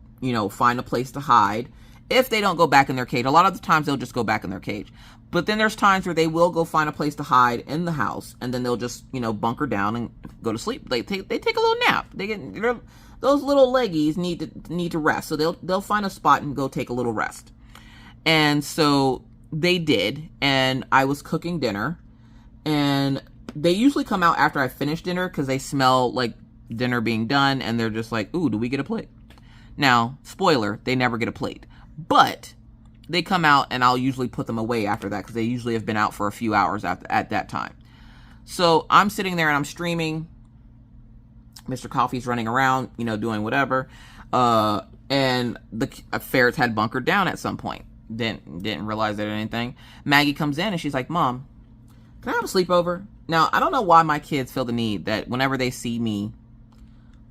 find a place to hide. If they don't go back in their cage, a lot of the times they'll just go back in their cage. But then there's times where they will go find a place to hide in the house. And then they'll just, bunker down and go to sleep. They take a little nap. Those little leggies need to rest. So they'll find a spot and go take a little rest. And so they did. And I was cooking dinner. And they usually come out after I finish dinner because they smell like dinner being done. And they're just like, ooh, do we get a plate? Now, spoiler, they never get a plate. But they come out and I'll usually put them away after that because they usually have been out for a few hours at that time. So I'm sitting there and I'm streaming. Mr. Coffee's running around, doing whatever. And the ferrets had bunkered down at some point. Didn't realize that or anything. Maggie comes in and she's like, Mom, can I have a sleepover? Now, I don't know why my kids feel the need that whenever they see me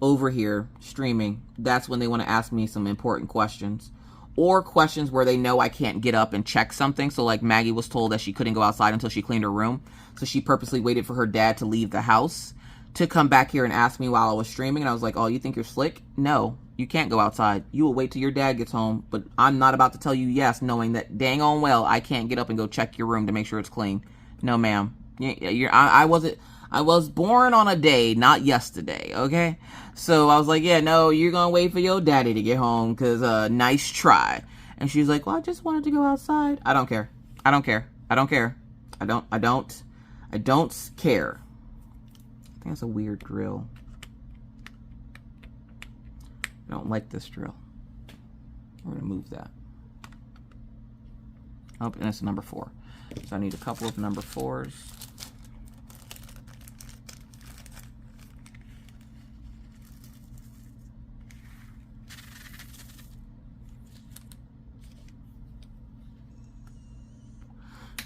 over here streaming, that's when they want to ask me some important questions. Or questions where they know I can't get up and check something. So like Maggie was told that she couldn't go outside until she cleaned her room. So she purposely waited for her dad to leave the house to come back here and ask me while I was streaming. And I was like, oh, you think you're slick? No, you can't go outside. You will wait till your dad gets home. But I'm not about to tell you yes, knowing that dang on well I can't get up and go check your room to make sure it's clean. No, ma'am. I was born on a day, not yesterday, okay? So I was like, yeah, no, you're going to wait for your daddy to get home because nice try. And she's like, well, I just wanted to go outside. I don't care. I don't care. I don't care. I don't care. I think that's a weird drill. I don't like this drill. We're going to move that. Oh, and it's number 4. So I need a couple of number 4s.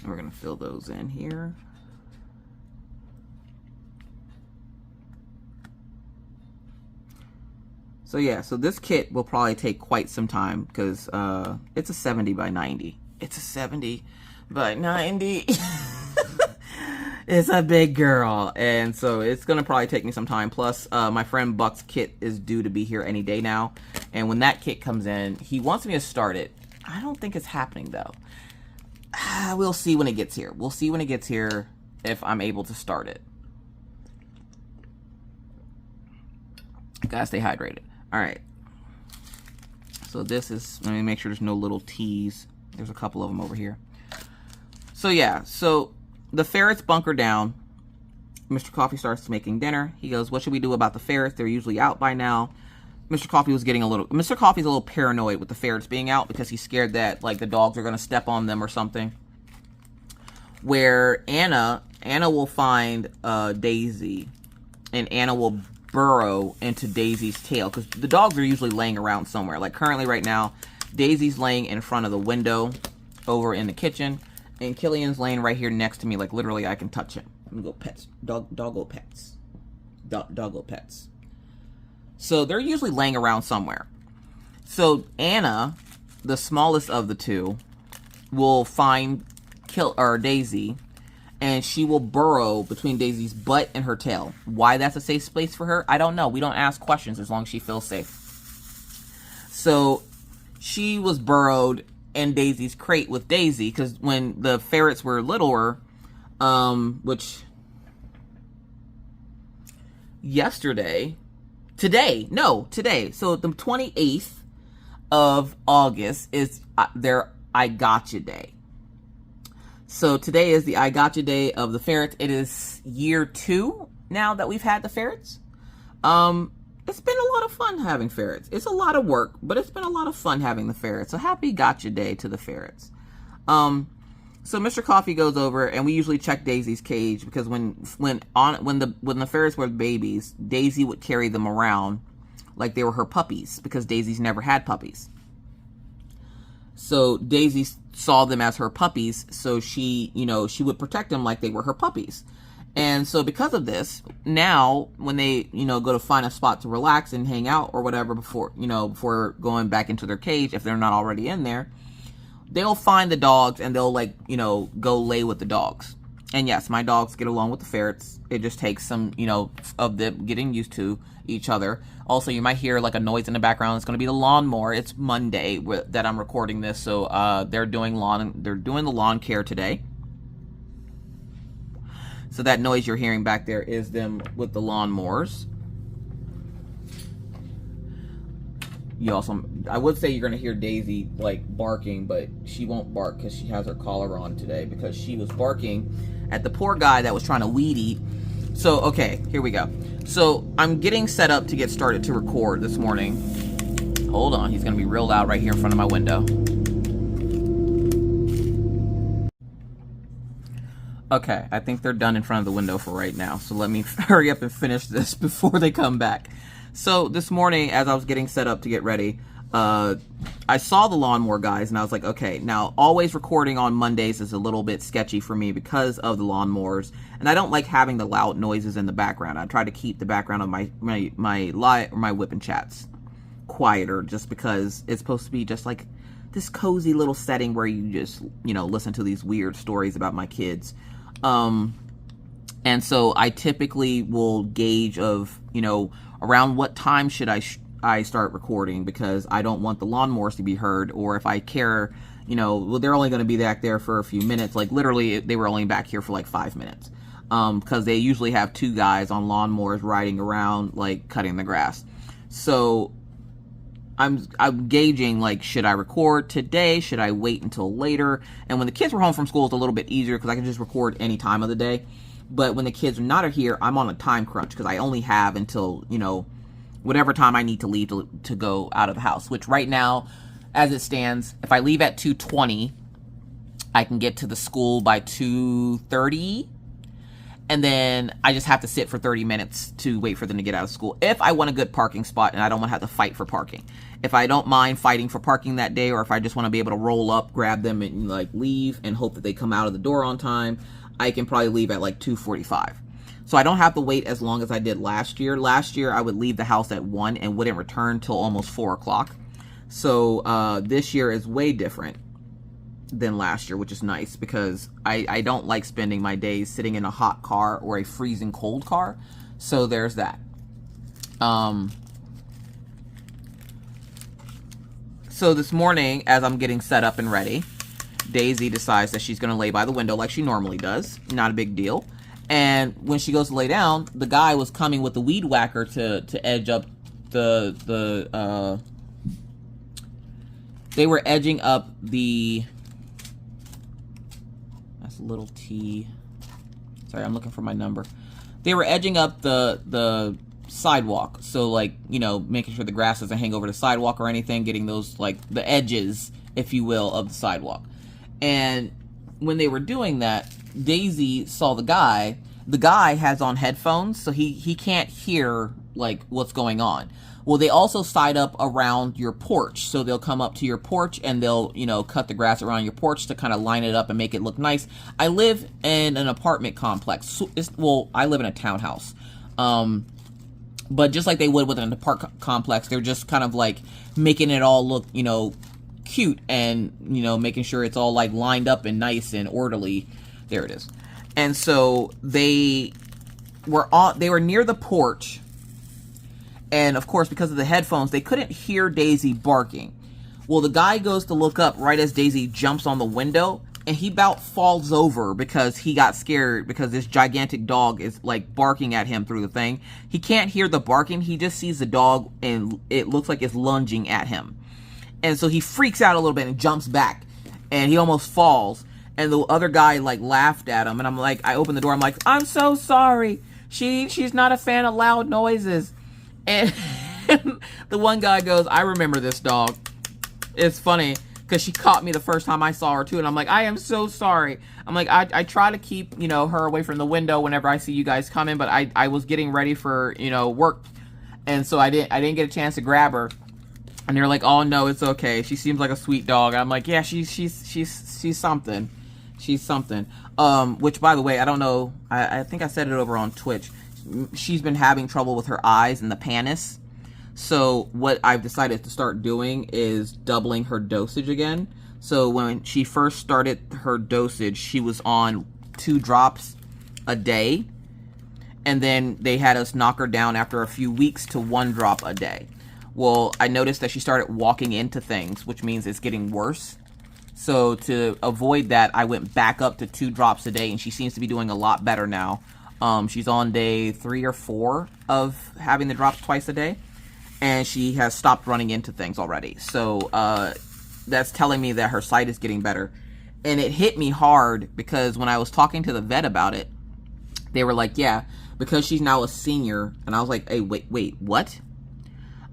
We're going to fill those in here. So yeah, so this kit will probably take quite some time because it's a 70 by 90. It's a 70 by 90. It's a big girl. And so it's going to probably take me some time. Plus, my friend Buck's kit is due to be here any day now. And when that kit comes in, he wants me to start it. I don't think it's happening though. We'll see when it gets here. We'll see when it gets here if I'm able to start it. Gotta stay hydrated. All right. So this is, let me make sure there's no little T's. There's a couple of them over here. So yeah, so the ferrets bunker down. Mr. Coffee starts making dinner. He goes, what should we do about the ferrets? They're usually out by now. Mr. Coffee's a little paranoid with the ferrets being out because he's scared that like the dogs are going to step on them or something. Where Anna will find Daisy, and Anna will burrow into Daisy's tail because the dogs are usually laying around somewhere. Like currently right now, Daisy's laying in front of the window over in the kitchen, and Killian's laying right here next to me. Like literally I can touch him. I'm gonna go pets. Doggo pets. Doggo pets. So they're usually laying around somewhere. So Anna, the smallest of the two, will find Daisy, and she will burrow between Daisy's butt and her tail. Why that's a safe space for her, I don't know. We don't ask questions as long as she feels safe. So she was burrowed in Daisy's crate with Daisy because when the ferrets were littler, today. So the 28th of August is their I Gotcha Day. So today is the I Gotcha Day of the ferrets. It is year 2 now that we've had the ferrets. It's been a lot of fun having ferrets. It's a lot of work, but it's been a lot of fun having the ferrets. So happy Gotcha Day to the ferrets. So Mr. Coffee goes over, and we usually check Daisy's cage because when the ferrets were babies, Daisy would carry them around like they were her puppies because Daisy's never had puppies. So Daisy saw them as her puppies, so she would protect them like they were her puppies. And so because of this, now when they, go to find a spot to relax and hang out or whatever before going back into their cage, if they're not already in there, they'll find the dogs and they'll go lay with the dogs. And yes, my dogs get along with the ferrets. It just takes some, of them getting used to each other. Also, you might hear like a noise in the background. It's going to be the lawnmower. It's Monday that I'm recording this, so they're doing the lawn care today. So that noise you're hearing back there is them with the lawnmowers. I would say you're going to hear Daisy like barking, but she won't bark because she has her collar on today because she was barking at the poor guy that was trying to weed eat. So, okay, here we go. So I'm getting set up to get started to record this morning. Hold on, he's going to be real loud right here in front of my window. Okay, I think they're done in front of the window for right now. So let me hurry up and finish this before they come back. So this morning, as I was getting set up to get ready, I saw the lawnmower guys and I was like, okay, now always recording on Mondays is a little bit sketchy for me because of the lawnmowers, and I don't like having the loud noises in the background. I try to keep the background of my whip and chats quieter, just because it's supposed to be just like this cozy little setting where you just, you know, listen to these weird stories about my kids. And so I typically will gauge of, you know, around what time should I start recording, because I don't want the lawnmowers to be heard, or if I care, you know, well, they're only going to be back there for a few minutes. Like literally they were only back here for like 5 minutes, because they usually have 2 guys on lawnmowers riding around, like cutting the grass. So I'm gauging, like, should I record today? Should I wait until later? And when the kids were home from school, it's a little bit easier because I can just record any time of the day. But when the kids are not here, I'm on a time crunch because I only have until, you know, whatever time I need to leave to go out of the house. Which right now, as it stands, if I leave at 2:20, I can get to the school by 2:30. And then I just have to sit for 30 minutes to wait for them to get out of school. If I want a good parking spot and I don't want to have to fight for parking. If I don't mind fighting for parking that day, or if I just want to be able to roll up, grab them, and like leave and hope that they come out of the door on time, I can probably leave at like 2:45. So I don't have to wait as long as I did last year. Last year I would leave the house at 1 and wouldn't return till almost 4 o'clock. So this year is way different than last year, which is nice because I don't like spending my days sitting in a hot car or a freezing cold car. So there's that. So this morning, as I'm getting set up and ready, Daisy decides that she's going to lay by the window like she normally does. Not a big deal. And when she goes to lay down, the guy was coming with the weed whacker to edge up they were edging up the, that's a little T. Sorry, I'm looking for my number. They were edging up the sidewalk. So, like, you know, making sure the grass doesn't hang over the sidewalk or anything, getting those, like, the edges, if you will, of the sidewalk. And when they were doing that, Daisy saw the guy. The guy has on headphones, so he can't hear, like, what's going on. Well, they also side up around your porch. So they'll come up to your porch and they'll, you know, cut the grass around your porch to kind of line it up and make it look nice. I live in an apartment complex. So well, I live in a townhouse. But just like they would with an apartment complex, they're just kind of like making it all look, you know, cute and, you know, making sure it's all like lined up and nice and orderly. There it is. And so they were near the porch. And, of course, because of the headphones, they couldn't hear Daisy barking. Well, the guy goes to look up right as Daisy jumps on the window, and he about falls over because he got scared because this gigantic dog is, like, barking at him through the thing. He can't hear the barking. He just sees the dog, and it looks like it's lunging at him. And so he freaks out a little bit and jumps back, and he almost falls. And the other guy, like, laughed at him, and I'm like, I open the door, I'm like, I'm so sorry. She's not a fan of loud noises. And the one guy goes, I remember this dog. It's funny because she caught me the first time I saw her too. And I'm like, I am so sorry. I'm like, I try to keep, you know, her away from the window whenever I see you guys coming. But I was getting ready for, you know, work. And so I didn't get a chance to grab her. And they're like, oh, no, it's okay. She seems like a sweet dog. And I'm like, yeah, she's something. She's something. Which, by the way, I don't know. I think I said it over on Twitch. She's been having trouble with her eyes and the panis. So what I've decided to start doing is doubling her dosage again. So when she first started her dosage, she was on 2 drops a day. And then they had us knock her down after a few weeks to 1 drop a day. Well, I noticed that she started walking into things, which means it's getting worse. So to avoid that, I went back up to 2 drops a day, and she seems to be doing a lot better now. She's on day 3 or 4 of having the drops twice a day, and she has stopped running into things already. So that's telling me that her sight is getting better. And it hit me hard because when I was talking to the vet about it, they were like, yeah, because she's now a senior. And I was like, hey, wait, what?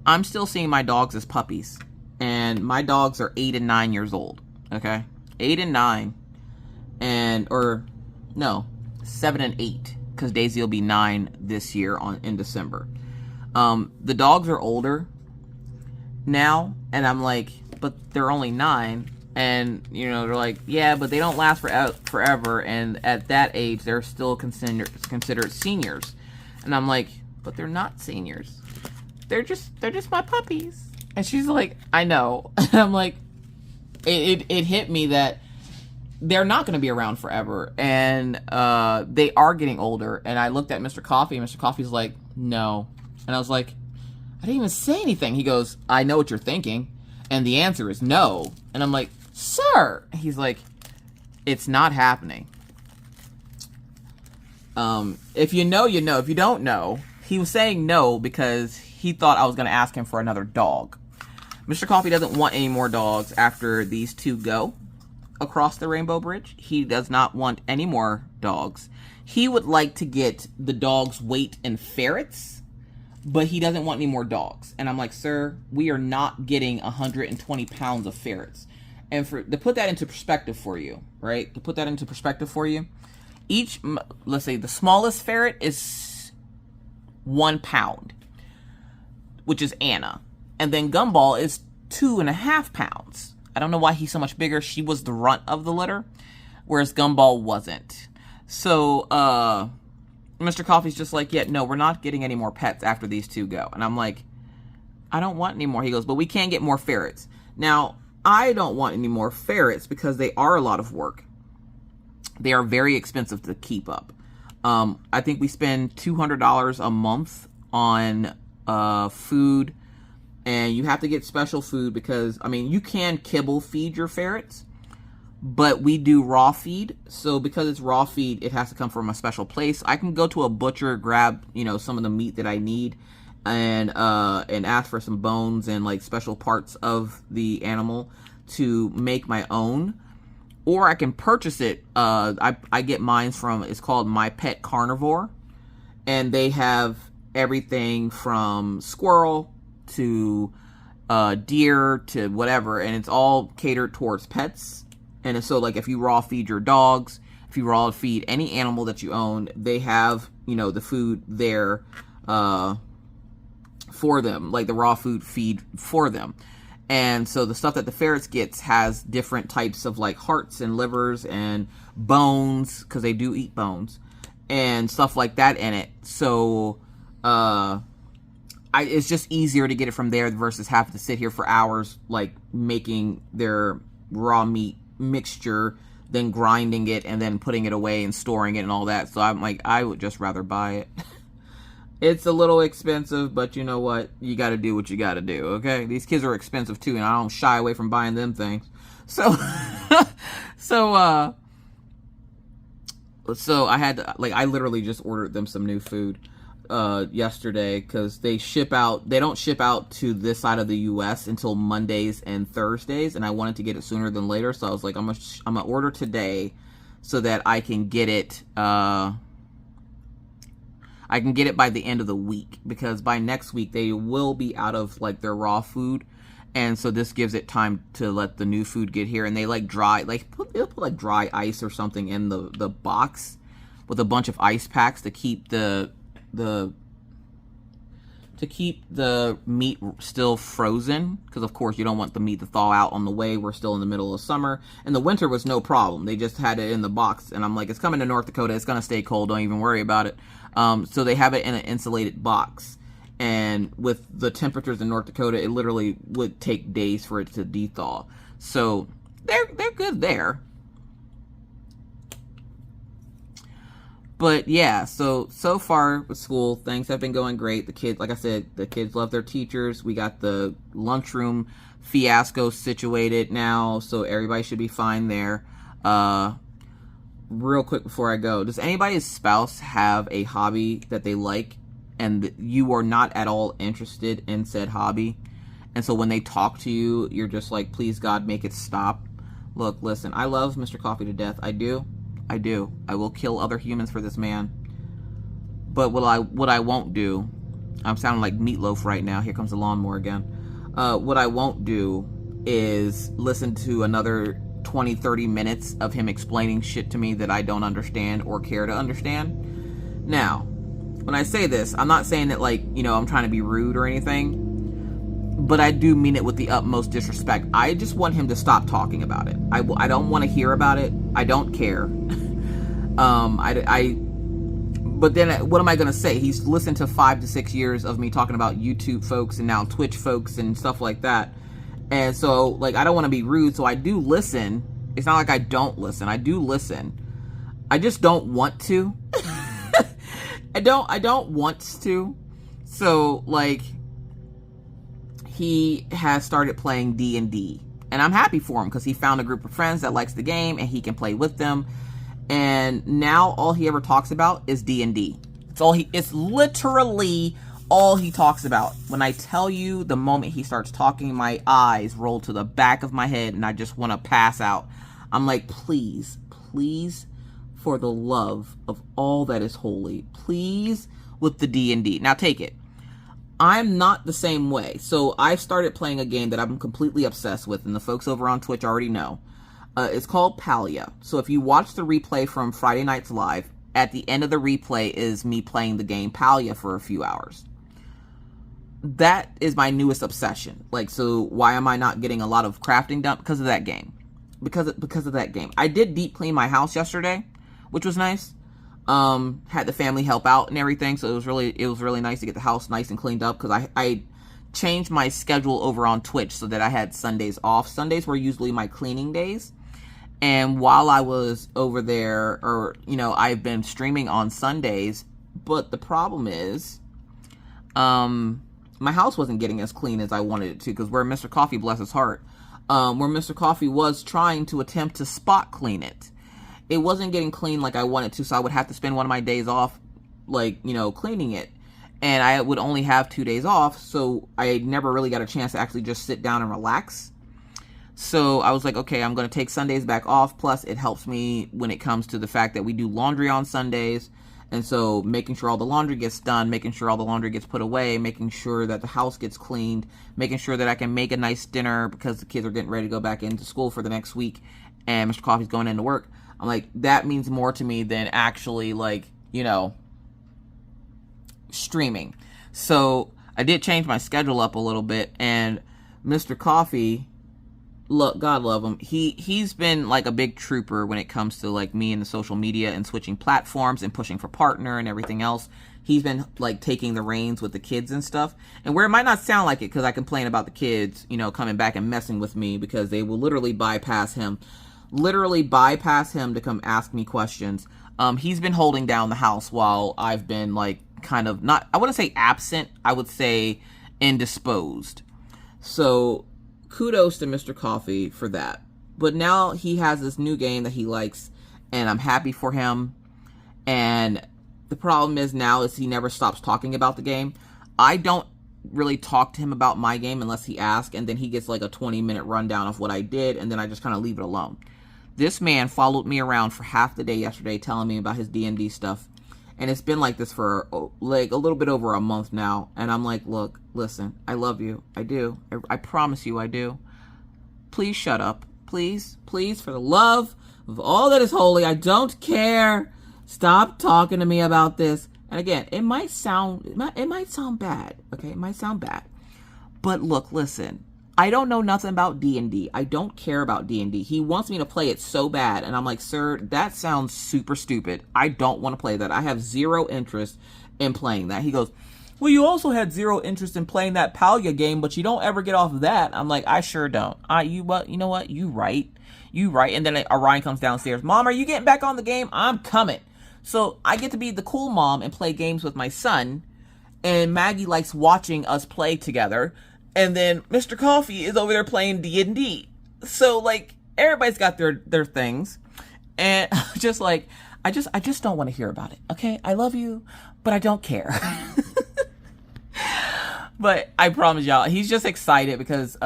I'm still seeing my dogs as puppies, and my dogs are 8 and 9 years old. Okay, 8 and 9, or no, 7 and 8. Because Daisy will be 9 this year in December. The dogs are older, now. And I'm like, but they're only 9. And, you know, they're like, yeah, but they don't last forever. And at that age, they're still considered seniors. And I'm like, but they're not seniors. They're just my puppies. And she's like, I know. And I'm like, it hit me that they're not going to be around forever. And they are getting older. And I looked at Mr. Coffee, and Mr. Coffee's like, no. And I was like, I didn't even say anything. He goes, I know what you're thinking. And the answer is no. And I'm like, sir. He's like, it's not happening. If you know, you know. If you don't know, he was saying no because he thought I was going to ask him for another dog. Mr. Coffee doesn't want any more dogs after these 2 go across the Rainbow Bridge. He does not want any more dogs. He would like to get the dog's weight in ferrets, but he doesn't want any more dogs. And I'm like, sir, we are not getting 120 pounds of ferrets. And to put that into perspective for you, right? To put that into perspective for you, let's say the smallest ferret is 1 pound, which is Anna. And then Gumball is 2.5 pounds. I don't know why he's so much bigger. She was the runt of the litter, whereas Gumball wasn't. So, Mr. Coffee's just like, yeah, no, we're not getting any more pets after these 2 go. And I'm like, I don't want any more. He goes, but we can get more ferrets. Now, I don't want any more ferrets because they are a lot of work. They are very expensive to keep up. I think we spend $200 a month on food, and you have to get special food because, I mean, you can kibble feed your ferrets, but we do raw feed. So because it's raw feed, it has to come from a special place. I can go to a butcher, grab, you know, some of the meat that I need, and ask for some bones and like special parts of the animal to make my own. Or I can purchase it. I get mine from, it's called My Pet Carnivore. And they have everything from squirrel to deer to whatever. And it's all catered towards pets. And so like if you raw feed your dogs, if you raw feed any animal that you own, they have, you know, the food there for them. Like the raw food feed for them. And so the stuff that the ferrets gets has different types of like hearts and livers and bones, because they do eat bones, and stuff like that in it. So it's just easier to get it from there versus having to sit here for hours like making their raw meat mixture, then grinding it and then putting it away and storing it and all that. So I'm like, I would just rather buy it. It's a little expensive, but you know what? You got to do what you got to do, okay? These kids are expensive too, and I don't shy away from buying them things. So, so I had to, like, I literally just ordered them some new food yesterday because they don't ship out to this side of the U.S. until Mondays and Thursdays, and I wanted to get it sooner than later, so I was like, I'm gonna order today so that I can get it. I can get it by the end of the week, because by next week they will be out of like their raw food, and so this gives it time to let the new food get here. And they like they'll put like dry ice or something in the box with a bunch of ice packs to keep the meat still frozen, because of course you don't want the meat to thaw out on the way. We're still in the middle of summer, and the winter was no problem. They just had it in the box, and I'm like, it's coming to North Dakota, it's gonna stay cold, don't even worry about it. So they have it in an insulated box, and with the temperatures in North Dakota, it literally would take days for it to de-thaw. So they're good there. But yeah, so far with school, things have been going great. The kids, like I said, the kids love their teachers. We got the lunchroom fiasco situated now, so everybody should be fine there. Real quick before I go, does anybody's spouse have a hobby that they like and you are not at all interested in said hobby? And so when they talk to you, you're just like, please God, make it stop. Look, listen, I love Mr. Coffee to death. I do. I will kill other humans for this man. But what I won't do, I'm sounding like Meatloaf right now. Here comes the lawnmower again. What I won't do is listen to another 20-30 minutes of him explaining shit to me that I don't understand or care to understand. Now, when I say this, I'm not saying that, like, you know, I'm trying to be rude or anything, but I do mean it with the utmost disrespect. I just want him to stop talking about it. I don't want to hear about it. I don't care. But then what am I going to say? He's listened to 5 to 6 years of me talking about YouTube folks and now Twitch folks and stuff like that. And so, like, I don't want to be rude, so I do listen. It's not like I don't listen. I do listen. I just don't want to. I don't want to. So, like, he has started playing D&D. And I'm happy for him because he found a group of friends that likes the game and he can play with them. And now all he ever talks about is D&D. It's literally all he talks about. When I tell you, the moment he starts talking, my eyes roll to the back of my head and I just want to pass out. I'm like, please, please, for the love of all that is holy, please, with the D&D. Now take it. I'm not the same way. So I've started playing a game that I'm completely obsessed with, and the folks over on Twitch already know. It's called Palia. So if you watch the replay from Friday Night's Live, at the end of the replay is me playing the game Palia for a few hours. That is my newest obsession. Like, so why am I not getting a lot of crafting done? Because of that game. Because of that game. I did deep clean my house yesterday, which was nice. Had the family help out and everything, so it was really nice to get the house nice and cleaned up, because I changed my schedule over on Twitch so that I had Sundays off. Sundays were usually my cleaning days. And while I was over there, or, you know, I've been streaming on Sundays, but the problem is, my house wasn't getting as clean as I wanted it to, because where Mr. Coffee, bless his heart, where Mr. Coffee was trying to attempt to spot clean it, it wasn't getting clean like I wanted to, so I would have to spend one of my days off, like, you know, cleaning it. And I would only have 2 days off, so I never really got a chance to actually just sit down and relax. So I was like, okay, I'm going to take Sundays back off. Plus, it helps me when it comes to the fact that we do laundry on Sundays. And so making sure all the laundry gets done, making sure all the laundry gets put away, making sure that the house gets cleaned, making sure that I can make a nice dinner because the kids are getting ready to go back into school for the next week and Mr. Coffee's going into work. I'm like, that means more to me than actually, like, you know, streaming. So I did change my schedule up a little bit, and Mr. Coffee, look, God love him, he's been like a big trooper when it comes to like me and the social media and switching platforms and pushing for partner and everything else. He's been like taking the reins with the kids and stuff. And where it might not sound like it, because I complain about the kids, you know, coming back and messing with me, because they will literally bypass him to come ask me questions. He's been holding down the house while I've been like kind of not, I wouldn't say absent, I would say indisposed. So kudos to Mr. Coffee for that. But now he has this new game that he likes, and I'm happy for him. And the problem is now is he never stops talking about the game. I don't really talk to him about my game unless he asks, and then he gets like a 20-minute rundown of what I did, and then I just kind of leave it alone. This man followed me around for half the day yesterday telling me about his D&D stuff. And it's been like this for like a little bit over a month now. And I'm like, look, listen, I love you. I do. I promise you I do. Please shut up. Please, please, for the love of all that is holy, I don't care. Stop talking to me about this. And again, it might sound bad. Okay, it might sound bad. But look, listen, I don't know nothing about D&D. I don't care about D&D. He wants me to play it so bad. And I'm like, sir, that sounds super stupid. I don't want to play that. I have zero interest in playing that. He goes, well, you also had zero interest in playing that Palia game, but you don't ever get off of that. I'm like, I sure don't. You know what? You right. And then Orion comes downstairs. Mom, are you getting back on the game? I'm coming. So I get to be the cool mom and play games with my son. And Maggie likes watching us play together. And then Mr. Coffee is over there playing D&D. So, like, everybody's got their things. And just like, I just don't want to hear about it. Okay? I love you, but I don't care. But I promise y'all, he's just excited because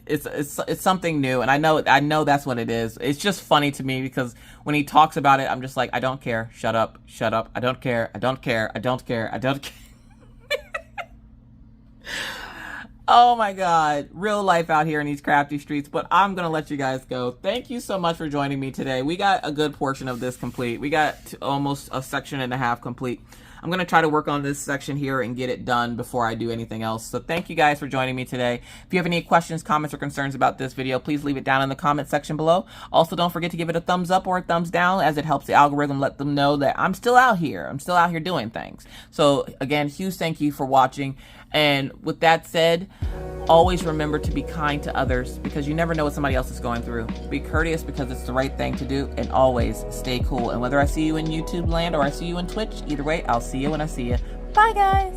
it's something new. And I know that's what it is. It's just funny to me because when he talks about it, I'm just like, I don't care. Shut up. I don't care. I don't care. Oh my God, real life out here in these crafty streets, but I'm going to let you guys go. Thank you so much for joining me today. We got a good portion of this complete. We got almost a section and a half complete. I'm going to try to work on this section here and get it done before I do anything else. So thank you guys for joining me today. If you have any questions, comments, or concerns about this video, please leave it down in the comment section below. Also, don't forget to give it a thumbs up or a thumbs down, as it helps the algorithm let them know that I'm still out here. I'm still out here doing things. So again, huge thank you for watching. And with that said, always remember to be kind to others, because you never know what somebody else is going through. Be courteous because it's the right thing to do, and always stay cool. And whether I see you in YouTube land or I see you in Twitch, either way, I'll see you when I see you. Bye, guys.